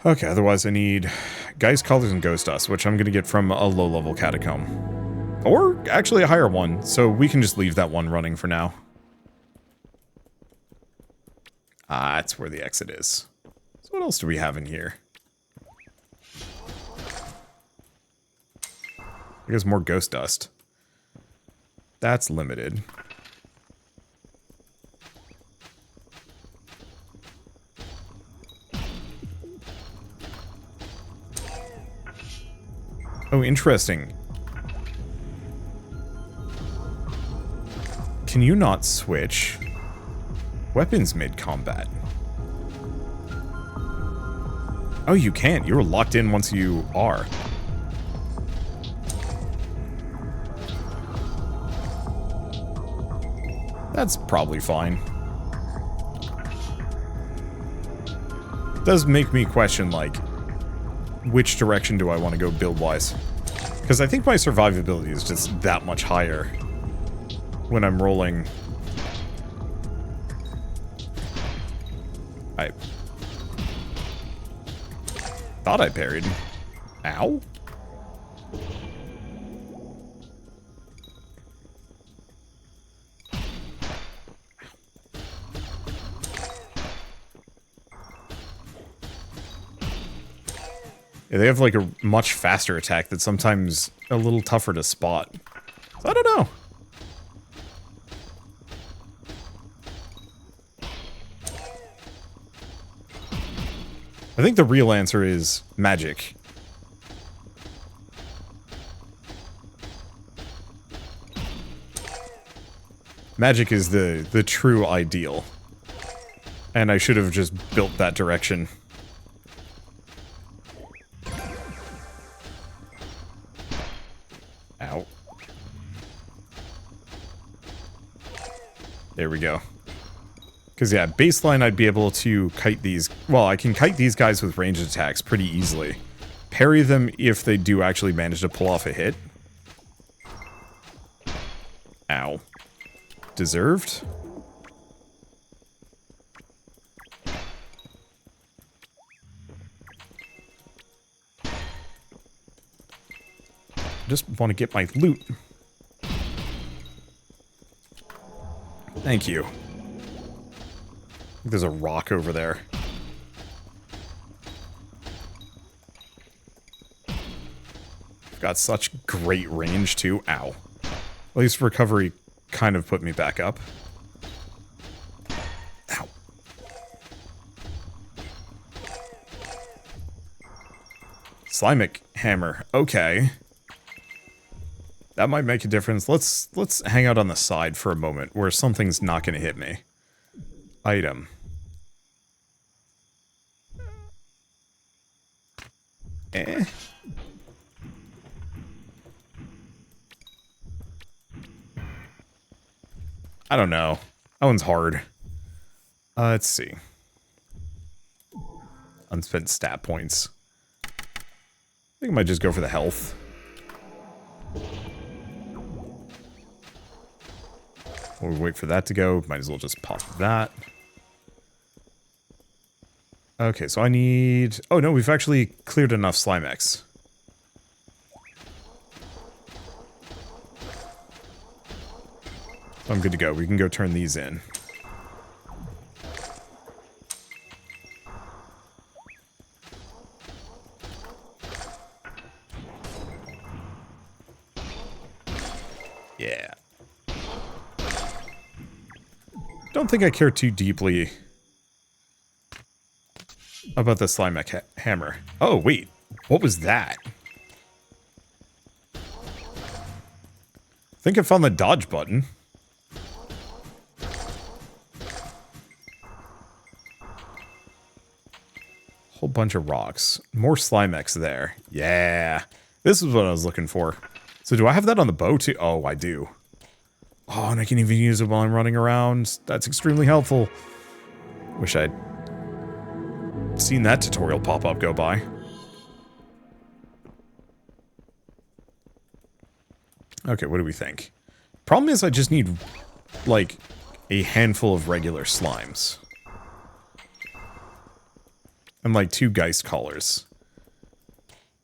Okay, otherwise I need Geist Colors and Ghost Dust, which I'm gonna get from a low-level catacomb. Or, actually a higher one, so we can just leave that one running for now. That's where the exit is. So what else do we have in here? I guess more Ghost Dust. That's limited. Oh, interesting. Can you not switch weapons mid-combat? Oh, you can't. You're locked in once you are. That's probably fine. Does make me question, like, which direction do I want to go build-wise? Because I think my survivability is just that much higher when I'm rolling. I thought I parried. Ow? Yeah, they have like a much faster attack that's sometimes a little tougher to spot. So I don't know. I think the real answer is magic. Magic is the true ideal. And I should have just built that direction. Ow. There we go. Because, yeah, baseline I'd be able to kite these... Well, I can kite these guys with ranged attacks pretty easily. Parry them if they do actually manage to pull off a hit. Ow. Deserved? Just want to get my loot. Thank you. There's a rock over there. Got such great range too. Ow. At least recovery kind of put me back up. Ow. Slimek hammer. Okay. That might make a difference. Let's hang out on the side for a moment where something's not going to hit me. Item. Eh. I don't know. That one's hard. Let's see. Unspent stat points. I think I might just go for the health. While we wait for that to go, might as well just pop that. Okay, so I need... Oh no, we've actually cleared enough Slimex. I'm good to go. We can go turn these in. Yeah. Don't think I care too deeply about the Slimek hammer. Oh, wait. What was that? I think I found the dodge button. Whole bunch of rocks. More Slimex there. Yeah. This is what I was looking for. So do I have that on the bow too? Oh, I do. Oh, and I can even use it while I'm running around. That's extremely helpful. Wish I'd seen that tutorial pop up go by. Okay, what do we think? Problem is I just need, like, a handful of regular slimes. And, like, 2 Geist Collars.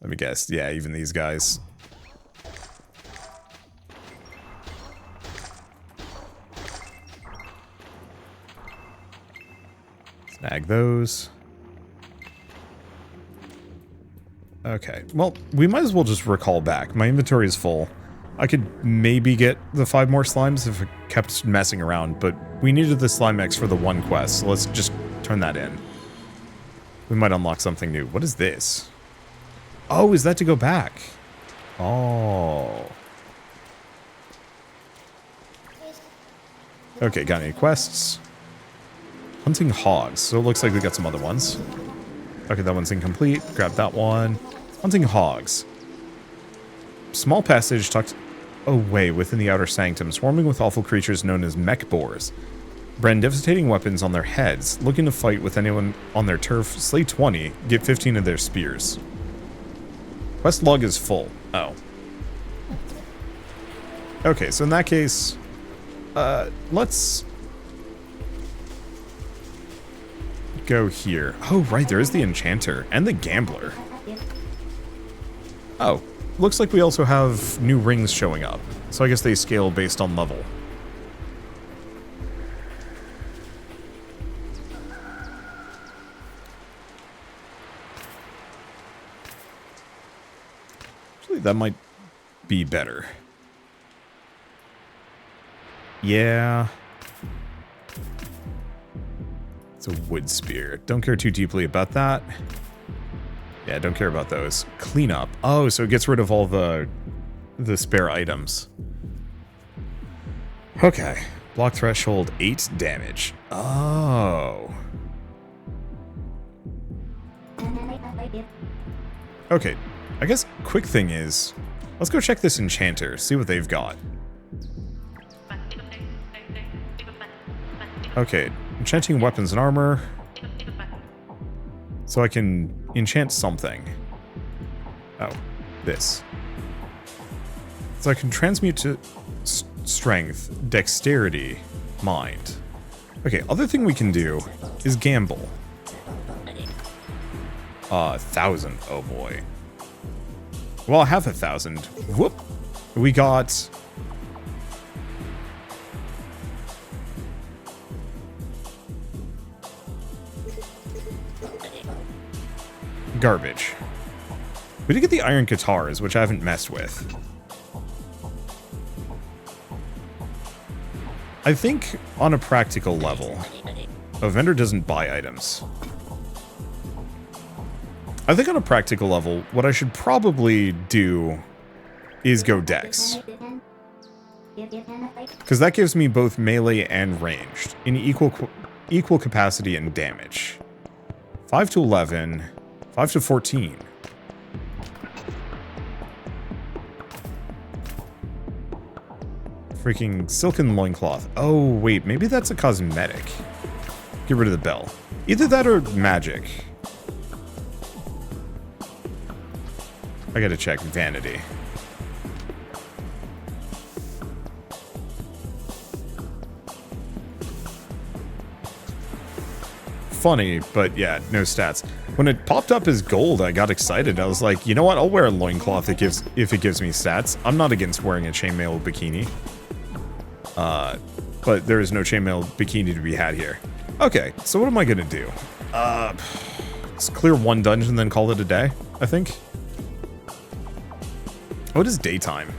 Let me guess. Yeah, even these guys. Snag those. Okay, well, we might as well just recall back. My inventory is full. I could maybe get the 5 more slimes if I kept messing around, but we needed the Slimex for the 1 quest, so let's just turn that in. We might unlock something new. What is this? Oh, is that to go back? Oh. Okay, got any quests? Hunting hogs. So it looks like we got some other ones. Okay, that one's incomplete. Grab that one. Hunting hogs. Small passage tucked away within the outer sanctum, swarming with awful creatures known as mech boars. Brand devastating weapons on their heads. Looking to fight with anyone on their turf, slay 20, get 15 of their spears. Quest log is full. Oh. Okay, so in that case, let's go here. Oh, right, there is the enchanter and the gambler. Oh, looks like we also have new rings showing up. So I guess they scale based on level. Actually, that might be better. Yeah. It's a wood spear. Don't care too deeply about that. Yeah, don't care about those. Cleanup. Oh, so it gets rid of all the spare items. Okay. Block threshold 8 damage. Oh. Okay. I guess quick thing is, let's go check this enchanter, see what they've got. Okay, enchanting weapons and armor. So I can enchant something. Oh, this. So I can transmute to strength, dexterity, mind. Okay, other thing we can do is gamble. 1,000. Oh boy. Well, I have 1,000. Whoop. We got... garbage. We did get the iron guitars, which I haven't messed with. I think on a practical level, a vendor doesn't buy items. I think on a practical level, what I should probably do is go dex. Because that gives me both melee and ranged in equal capacity and damage. 5 to 11... 5 to 14. Freaking silken loincloth. Oh, wait, maybe that's a cosmetic. Get rid of the bell. Either that or magic. I gotta check vanity. Funny, but yeah, no stats. When it popped up as gold, I got excited. I was like, you know what? I'll wear a loincloth if it gives me stats. I'm not against wearing a chainmail bikini. But there is no chainmail bikini to be had here. Okay, so what am I gonna do? Let's clear one dungeon, then call it a day, I think. What is daytime?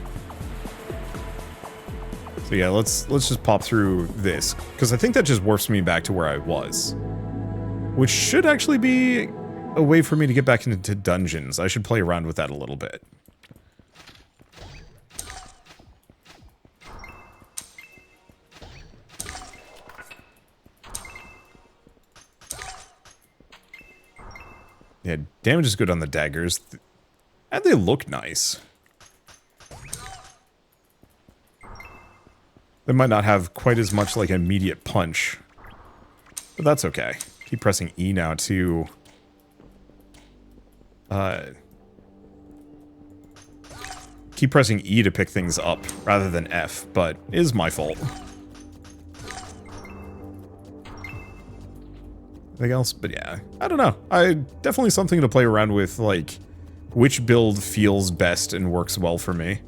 So yeah, let's just pop through this, because I think that just warps me back to where I was. Which should actually be a way for me to get back into dungeons. I should play around with that a little bit. Yeah, damage is good on the daggers. And they look nice. They might not have quite as much like immediate punch. But that's okay. Keep pressing E now to... keep pressing E to pick things up rather than F, but it is my fault. Anything else? But yeah, I don't know. Definitely something to play around with, like, which build feels best and works well for me.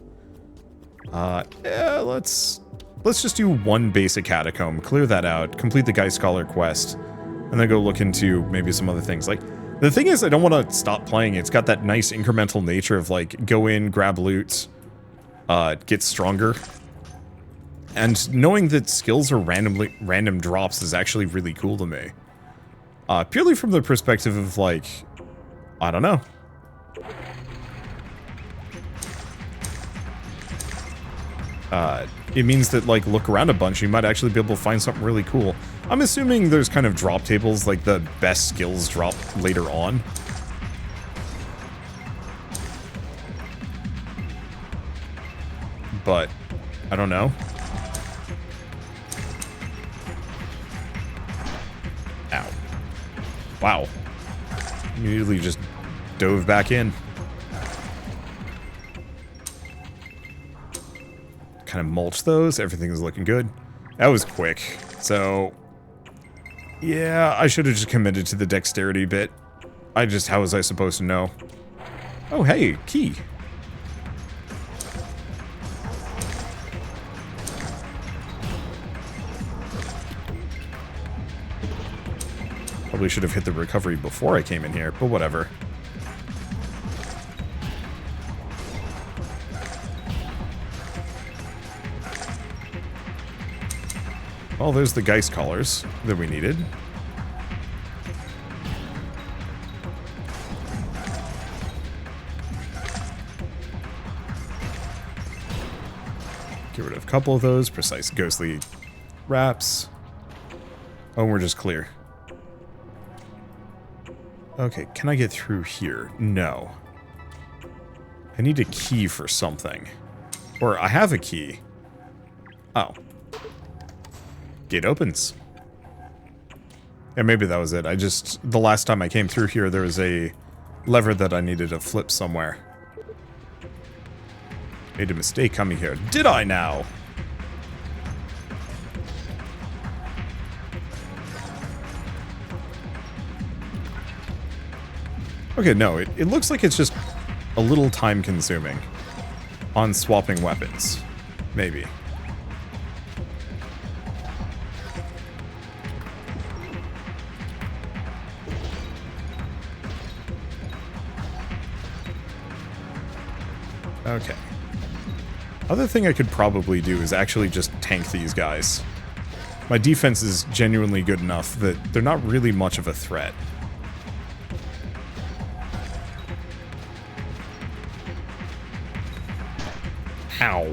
Yeah, let's just do one basic catacomb, clear that out, complete the Guy Scholar quest, and then go look into maybe some other things. Like, the thing is, I don't want to stop playing. It's got that nice incremental nature of, like, go in, grab loot, get stronger. And knowing that skills are random drops is actually really cool to me. Purely from the perspective of, like, I don't know. it means that, like, look around a bunch, you might actually be able to find something really cool. I'm assuming there's kind of drop tables, like the best skills drop later on. But, I don't know. Ow. Wow. Immediately just dove back in. Kind of mulch those. Everything is looking good. That was quick. So, yeah, I should have just committed to the dexterity bit. How was I supposed to know? Oh, hey, key. Probably should have hit the recovery before I came in here, but whatever. Well, there's the Geist collars that we needed. Get rid of a couple of those. Precise ghostly wraps. Oh, and we're just clear. Okay, can I get through here? No. I need a key for something. Or I have a key. Oh. Gate opens. And maybe that was it. The last time I came through here, there was a lever that I needed to flip somewhere. Made a mistake coming here. Did I now? Okay, no, it looks like it's just a little time consuming on swapping weapons. Maybe. Okay. Other thing I could probably do is actually just tank these guys. My defense is genuinely good enough that they're not really much of a threat. Ow.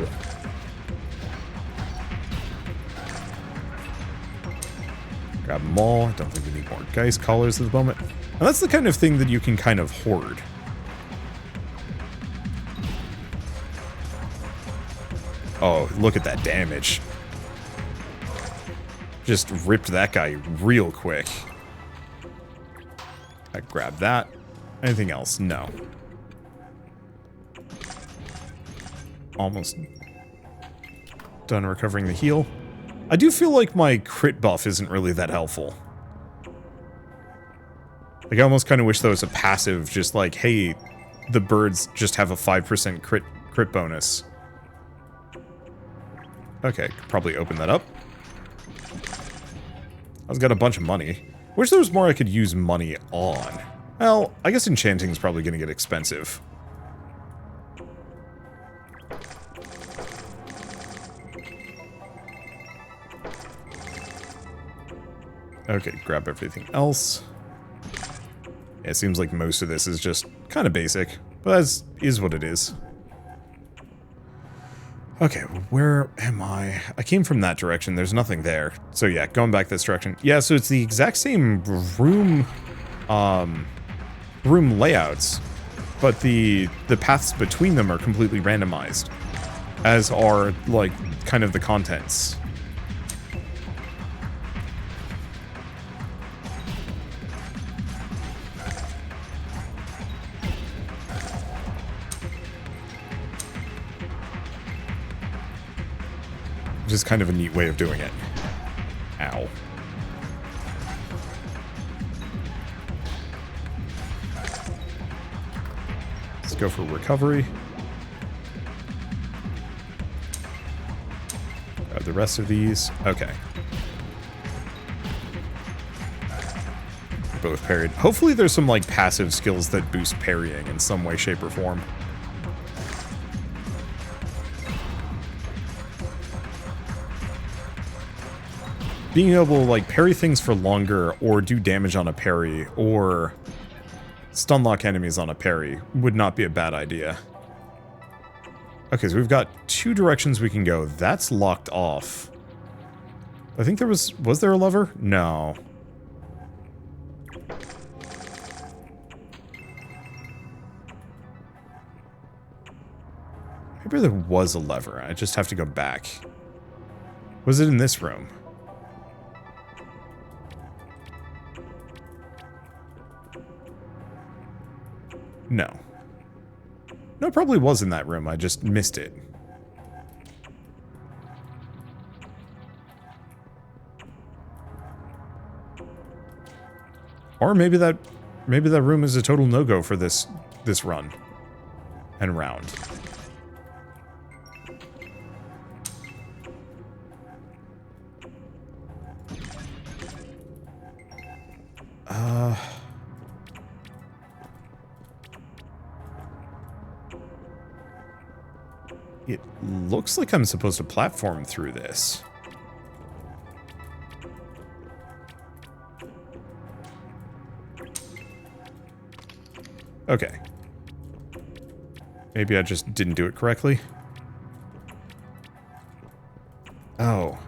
Grab them all. I don't think we need more Geist collars at the moment. And that's the kind of thing that you can kind of hoard. Oh, look at that damage. Just ripped that guy real quick. I grabbed that. Anything else? No. Almost done recovering the heal. I do feel like my crit buff isn't really that helpful. Like, I almost kind of wish there was a passive, just like, hey, the birds just have a 5% crit bonus. Okay, could probably open that up. I've got a bunch of money. Wish there was more I could use money on. Well, I guess enchanting is probably going to get expensive. Okay, grab everything else. Yeah, it seems like most of this is just kind of basic, but that is what it is. Okay, where am I? I came from that direction. There's nothing there. So yeah, going back this direction. Yeah, so it's the exact same room layouts, but the paths between them are completely randomized, as are, like, kind of the contents. Which is kind of a neat way of doing it. Ow. Let's go for recovery. Grab the rest of these. Okay. Both parried. Hopefully there's some, like, passive skills that boost parrying in some way, shape, or form. Being able to, like, parry things for longer, or do damage on a parry, or stun lock enemies on a parry would not be a bad idea. Okay, so we've got 2 directions we can go. That's locked off. I think there was there a lever? No. Maybe there was a lever. I just have to go back. Was it in this room? No. No, it probably was in that room. I just missed it. Or maybe that room is a total no-go for this run and round. It looks like I'm supposed to platform through this. Okay. Maybe I just didn't do it correctly. Oh.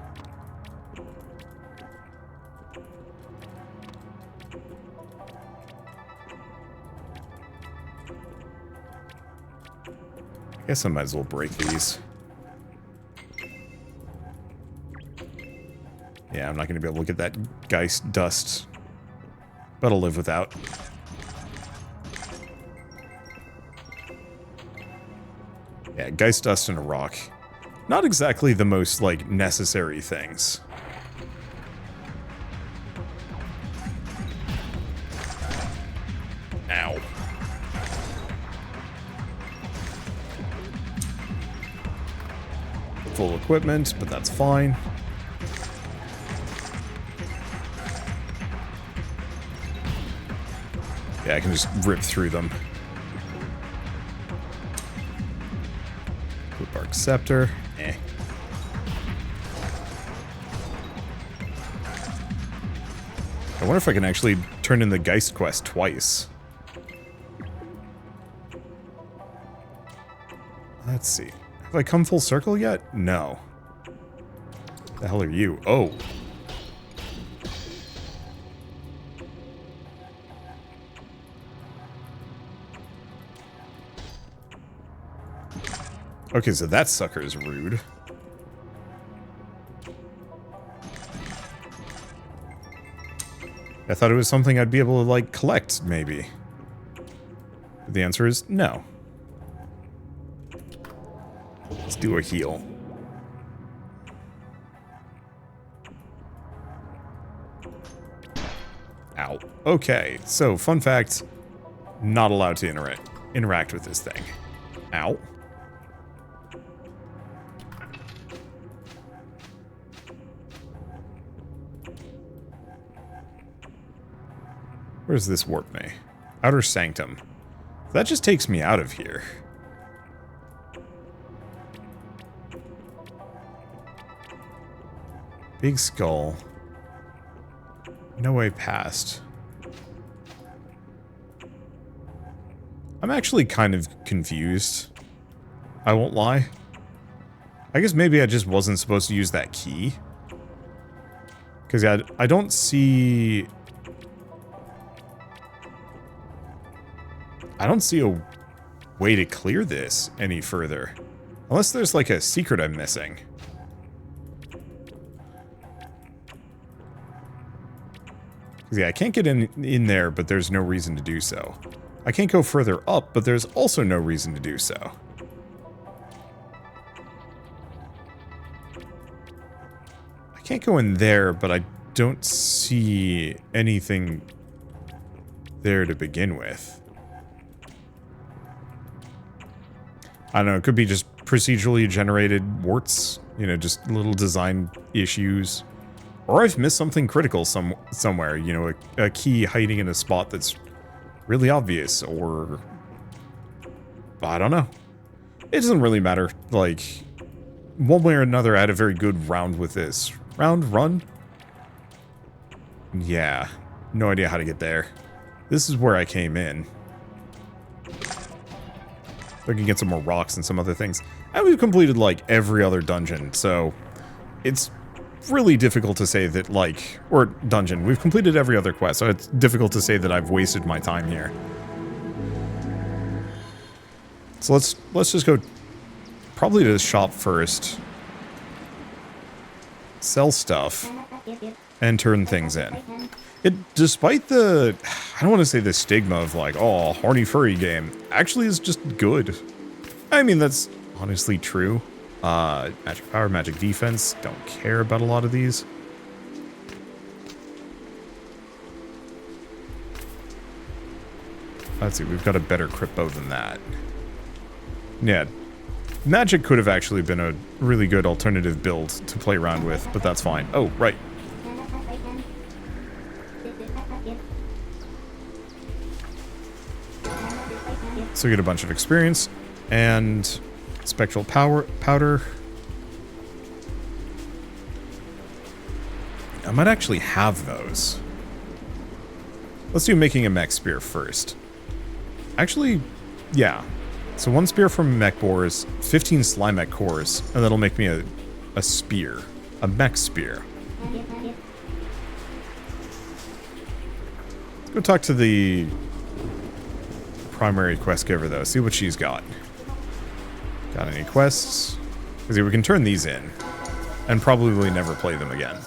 I guess I might as well break these. Yeah, I'm not going to be able to get that Geist dust. But I'll live without. Yeah, Geist dust and a rock. Not exactly the most, like, necessary things. Ow. Full equipment, but that's fine. Yeah, I can just rip through them. Bark Scepter. Eh. I wonder if I can actually turn in the Geist quest twice. Let's see. Have I come full circle yet? No. The hell are you? Oh. Okay, so that sucker is rude. I thought it was something I'd be able to, like, collect, maybe. But the answer is no. Let's do a heal. Ow. Okay, so, fun fact, not allowed to interact with this thing. Ow. Where does this warp me? Outer Sanctum. That just takes me out of here. Big skull. No way past. I'm actually kind of confused. I won't lie. I guess maybe I just wasn't supposed to use that key. Because I don't see... I don't see a way to clear this any further. Unless there's like a secret I'm missing. Yeah, I can't get in there, but there's no reason to do so. I can't go further up, but there's also no reason to do so. I can't go in there, but I don't see anything there to begin with. I don't know, it could be just procedurally generated warts, you know, just little design issues. Or I've missed something critical somewhere, you know, a key hiding in a spot that's really obvious, or... I don't know. It doesn't really matter, like, one way or another I had a very good round with this. Run? Yeah, no idea how to get there. This is where I came in. We can get some more rocks and some other things. And we've completed, like, every other dungeon, so it's really difficult to say that, like, or dungeon. We've completed every other quest, so it's difficult to say that I've wasted my time here. So let's just go probably to the shop first. Sell stuff and turn things in. Despite the, I don't want to say the stigma of like, oh, horny furry game, actually is just good. I mean, that's honestly true. Magic power, magic defense, don't care about a lot of these. Let's see, we've got a better crypt bow than that. Yeah, magic could have actually been a really good alternative build to play around with, but that's fine. Oh, right. So we get a bunch of experience and spectral powder. I might actually have those. Let's do making a mech spear first. Actually, yeah. So 1 spear from mech boars, 15 slime mech cores, and that'll make me a spear. A mech spear. Let's go talk to the primary quest giver, though. See what she's got. Got any quests? Because we can turn these in. And probably never play them again.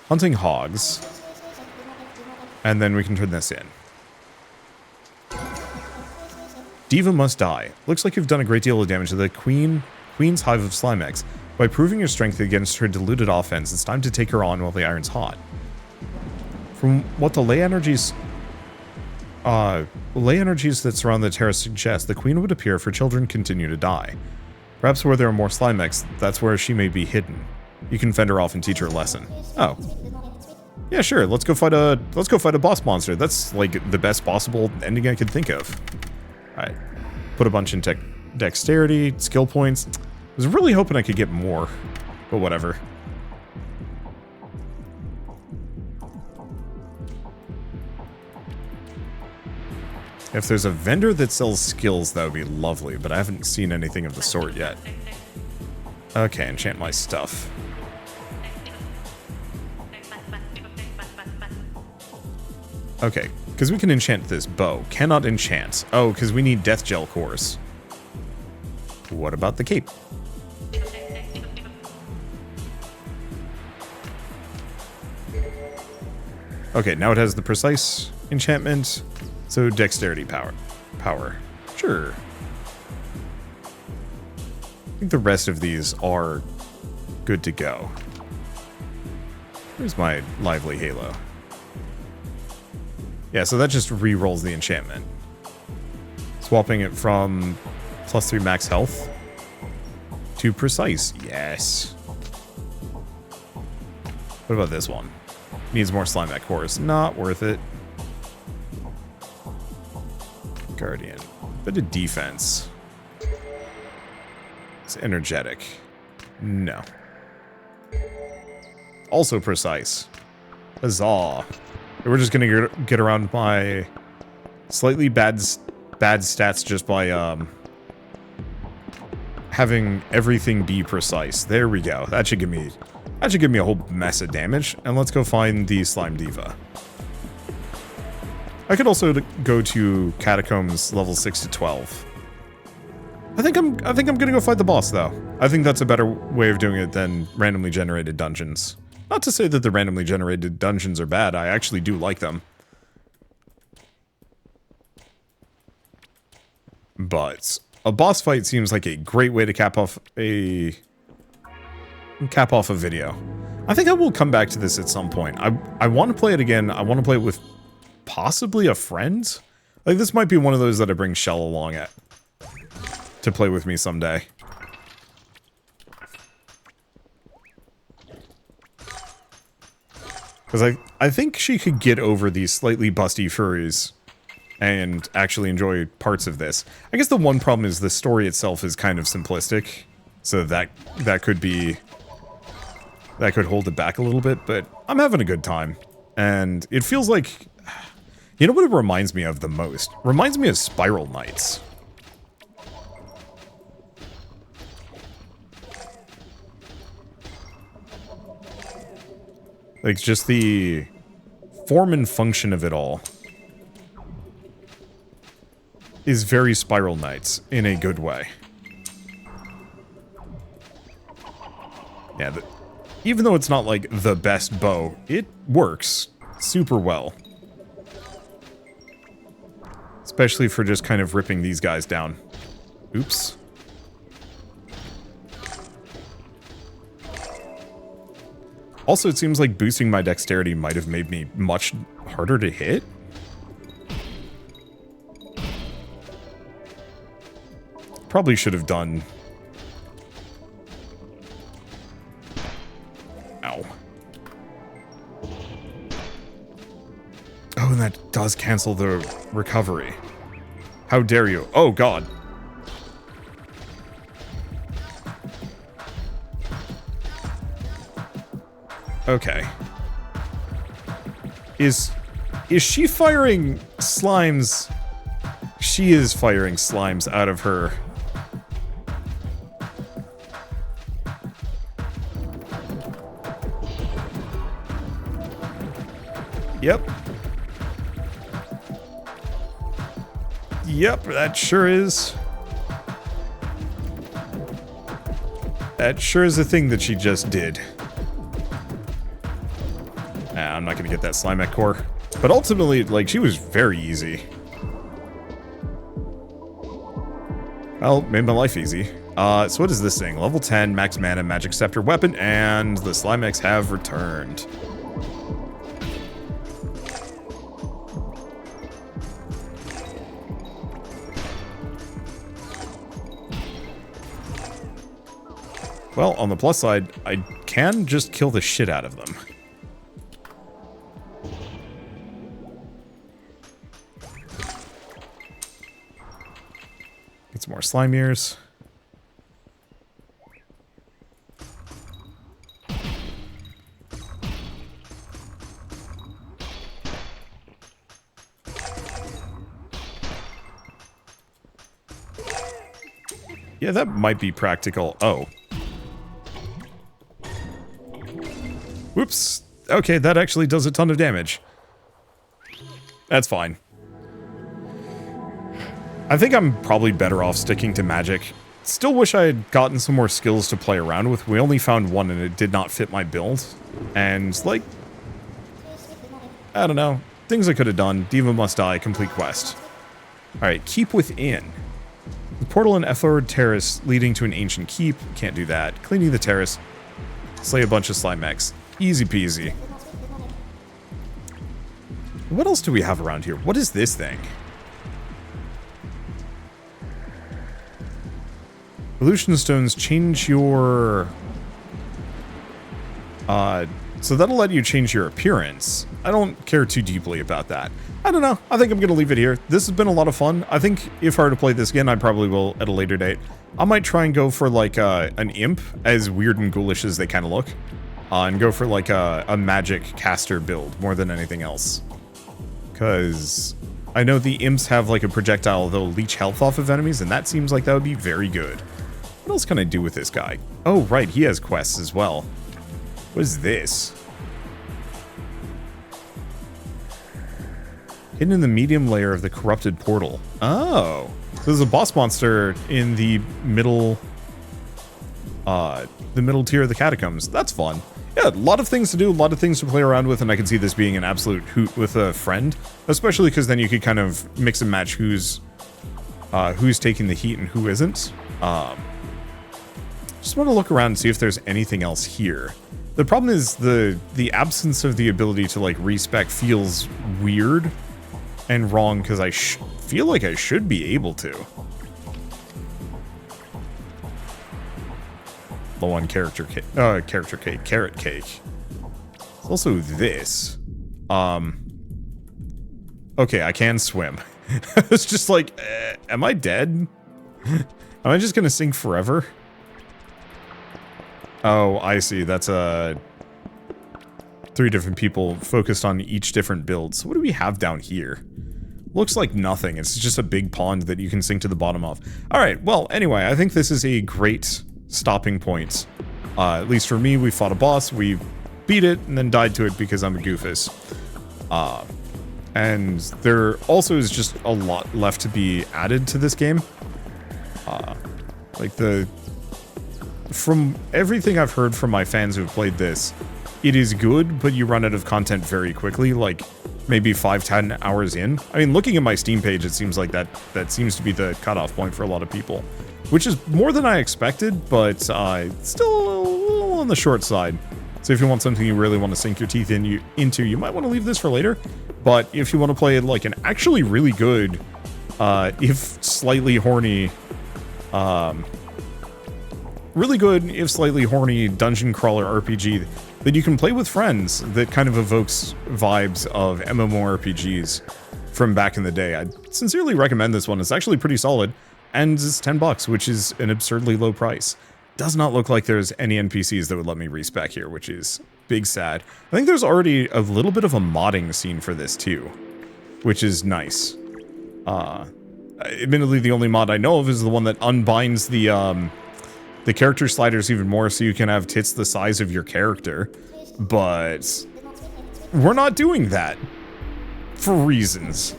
Hunting hogs. And then we can turn this in. Diva must die. Looks like you've done a great deal of damage to the Queen's Hive of Slimex. By proving your strength against her diluted offense, it's time to take her on while the iron's hot. From what the ley energies that surround the terrace suggest, the Queen would appear if her children continue to die. Perhaps where there are more Slimex, that's where she may be hidden. You can fend her off and teach her a lesson. Oh. Yeah, sure, let's go fight a boss monster. That's like the best possible ending I could think of. Alright. Put a bunch in dexterity, skill points. I was really hoping I could get more, but whatever. If there's a vendor that sells skills, that would be lovely, but I haven't seen anything of the sort yet. Okay, enchant my stuff. Okay, because we can enchant this bow. Cannot enchant. Oh, because we need death gel cores. What about the cape? Okay, now it has the precise enchantment. So dexterity power. Sure. I think the rest of these are good to go. Where's my lively halo? Yeah, so that just re-rolls the enchantment. Swapping it from +3 max health to precise. Yes. What about this one? Needs more slime mech cores. Not worth it. Guardian. Bit of defense. It's energetic. No. Also precise. Huzzah. We're just gonna get around my slightly bad stats just by having everything be precise. There we go. That should give me a whole mess of damage. And let's go find the Slime Diva. I could also go to Catacombs level 6 to 12. I think I'm gonna go fight the boss though. I think that's a better way of doing it than randomly generated dungeons. Not to say that the randomly generated dungeons are bad, I actually do like them. But a boss fight seems like a great way to cap off a video. I think I will come back to this at some point. I want to play it again. I want to play it with possibly a friend. Like this might be one of those that I bring Shell along to play with me someday. Because I think she could get over these slightly busty furries and actually enjoy parts of this. I guess the one problem is the story itself is kind of simplistic. So that could hold it back a little bit, but I'm having a good time. And it feels like, you know what it reminds me of the most? Reminds me of Spiral Knights. Like, just the form and function of it all is very Spiral Knights in a good way. Yeah, even though it's not like the best bow, it works super well. Especially for just kind of ripping these guys down. Oops. Also, it seems like boosting my dexterity might have made me much harder to hit. Probably should have done... Ow. Oh, and that does cancel the recovery. How dare you? Oh, God. Okay. Is she firing slimes? She is firing slimes out of her. Yep. Yep, that sure is. That sure is a thing that she just did. Nah, I'm not gonna get that Slimek core. But ultimately, like, she was very easy. Well, made my life easy. So what is this thing? Level 10, max mana, magic scepter weapon, and the Slimex have returned. Well, on the plus side, I can just kill the shit out of them. Get some more slime ears. Yeah, that might be practical. Oh. Whoops. Okay, that actually does a ton of damage. That's fine. I think I'm probably better off sticking to magic. Still wish I had gotten some more skills to play around with. We only found one and it did not fit my build. And, like, I don't know. Things I could have done. Diva must die. Complete quest. Alright, keep within. The portal in Ethord Terrace leading to an ancient keep. Can't do that. Cleaning the terrace. Slay a bunch of slime mechs. Easy peasy. What else do we have around here? What is this thing? Evolution stones change your... so that'll let you change your appearance. I don't care too deeply about that. I don't know. I think I'm going to leave it here. This has been a lot of fun. I think if I were to play this again, I probably will at a later date. I might try and go for like an imp, as weird and ghoulish as they kind of look. And go for like a magic caster build more than anything else. Because I know the imps have like a projectile that'll leech health off of enemies, and that seems like that would be very good. What else can I do with this guy? Oh, right, he has quests as well. What is this? Hidden in the medium layer of the corrupted portal. Oh. So there's a boss monster in the middle tier of the catacombs. That's fun. Yeah, a lot of things to do, a lot of things to play around with, and I can see this being an absolute hoot with a friend. Especially because then you could kind of mix and match who's taking the heat and who isn't. Just want to look around and see if there's anything else here. The problem is the absence of the ability to like respec feels weird and wrong because I feel like I should be able to. Low on carrot cake. There's also this. Okay, I can swim. It's just like, am I dead? Am I just gonna sink forever? Oh, I see. That's 3 different people focused on each different build. So what do we have down here? Looks like nothing. It's just a big pond that you can sink to the bottom of. Alright, well, anyway, I think this is a great stopping point. At least for me, we fought a boss. We beat it and then died to it because I'm a goofus. And there also is just a lot left to be added to this game. Like from everything I've heard from my fans who have played this, it is good, but you run out of content very quickly, like maybe 5-10 hours in. I mean, looking at my Steam page, it seems like that seems to be the cutoff point for a lot of people, which is more than I expected, but still a little on the short side. So if you want something you really want to sink your teeth into, you might want to leave this for later. But if you want to play like an actually really good, if slightly horny, really good, if slightly horny dungeon crawler RPG that you can play with friends that kind of evokes vibes of MMORPGs from back in the day, I'd sincerely recommend this one. It's actually pretty solid, and it's $10, which is an absurdly low price. Does not look like there's any NPCs that would let me respec here, which is big sad. I think there's already a little bit of a modding scene for this too, which is nice. Admittedly, the only mod I know of is the one that unbinds the character sliders even more so you can have tits the size of your character, but we're not doing that for reasons.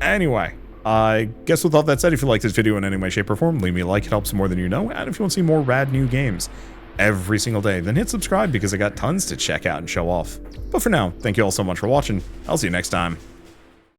Anyway, I guess with all that said, if you like this video in any way, shape, or form, leave me a like. It helps more than you know. And if you want to see more rad new games every single day, then hit subscribe because I got tons to check out and show off. But for now, thank you all so much for watching. I'll see you next time.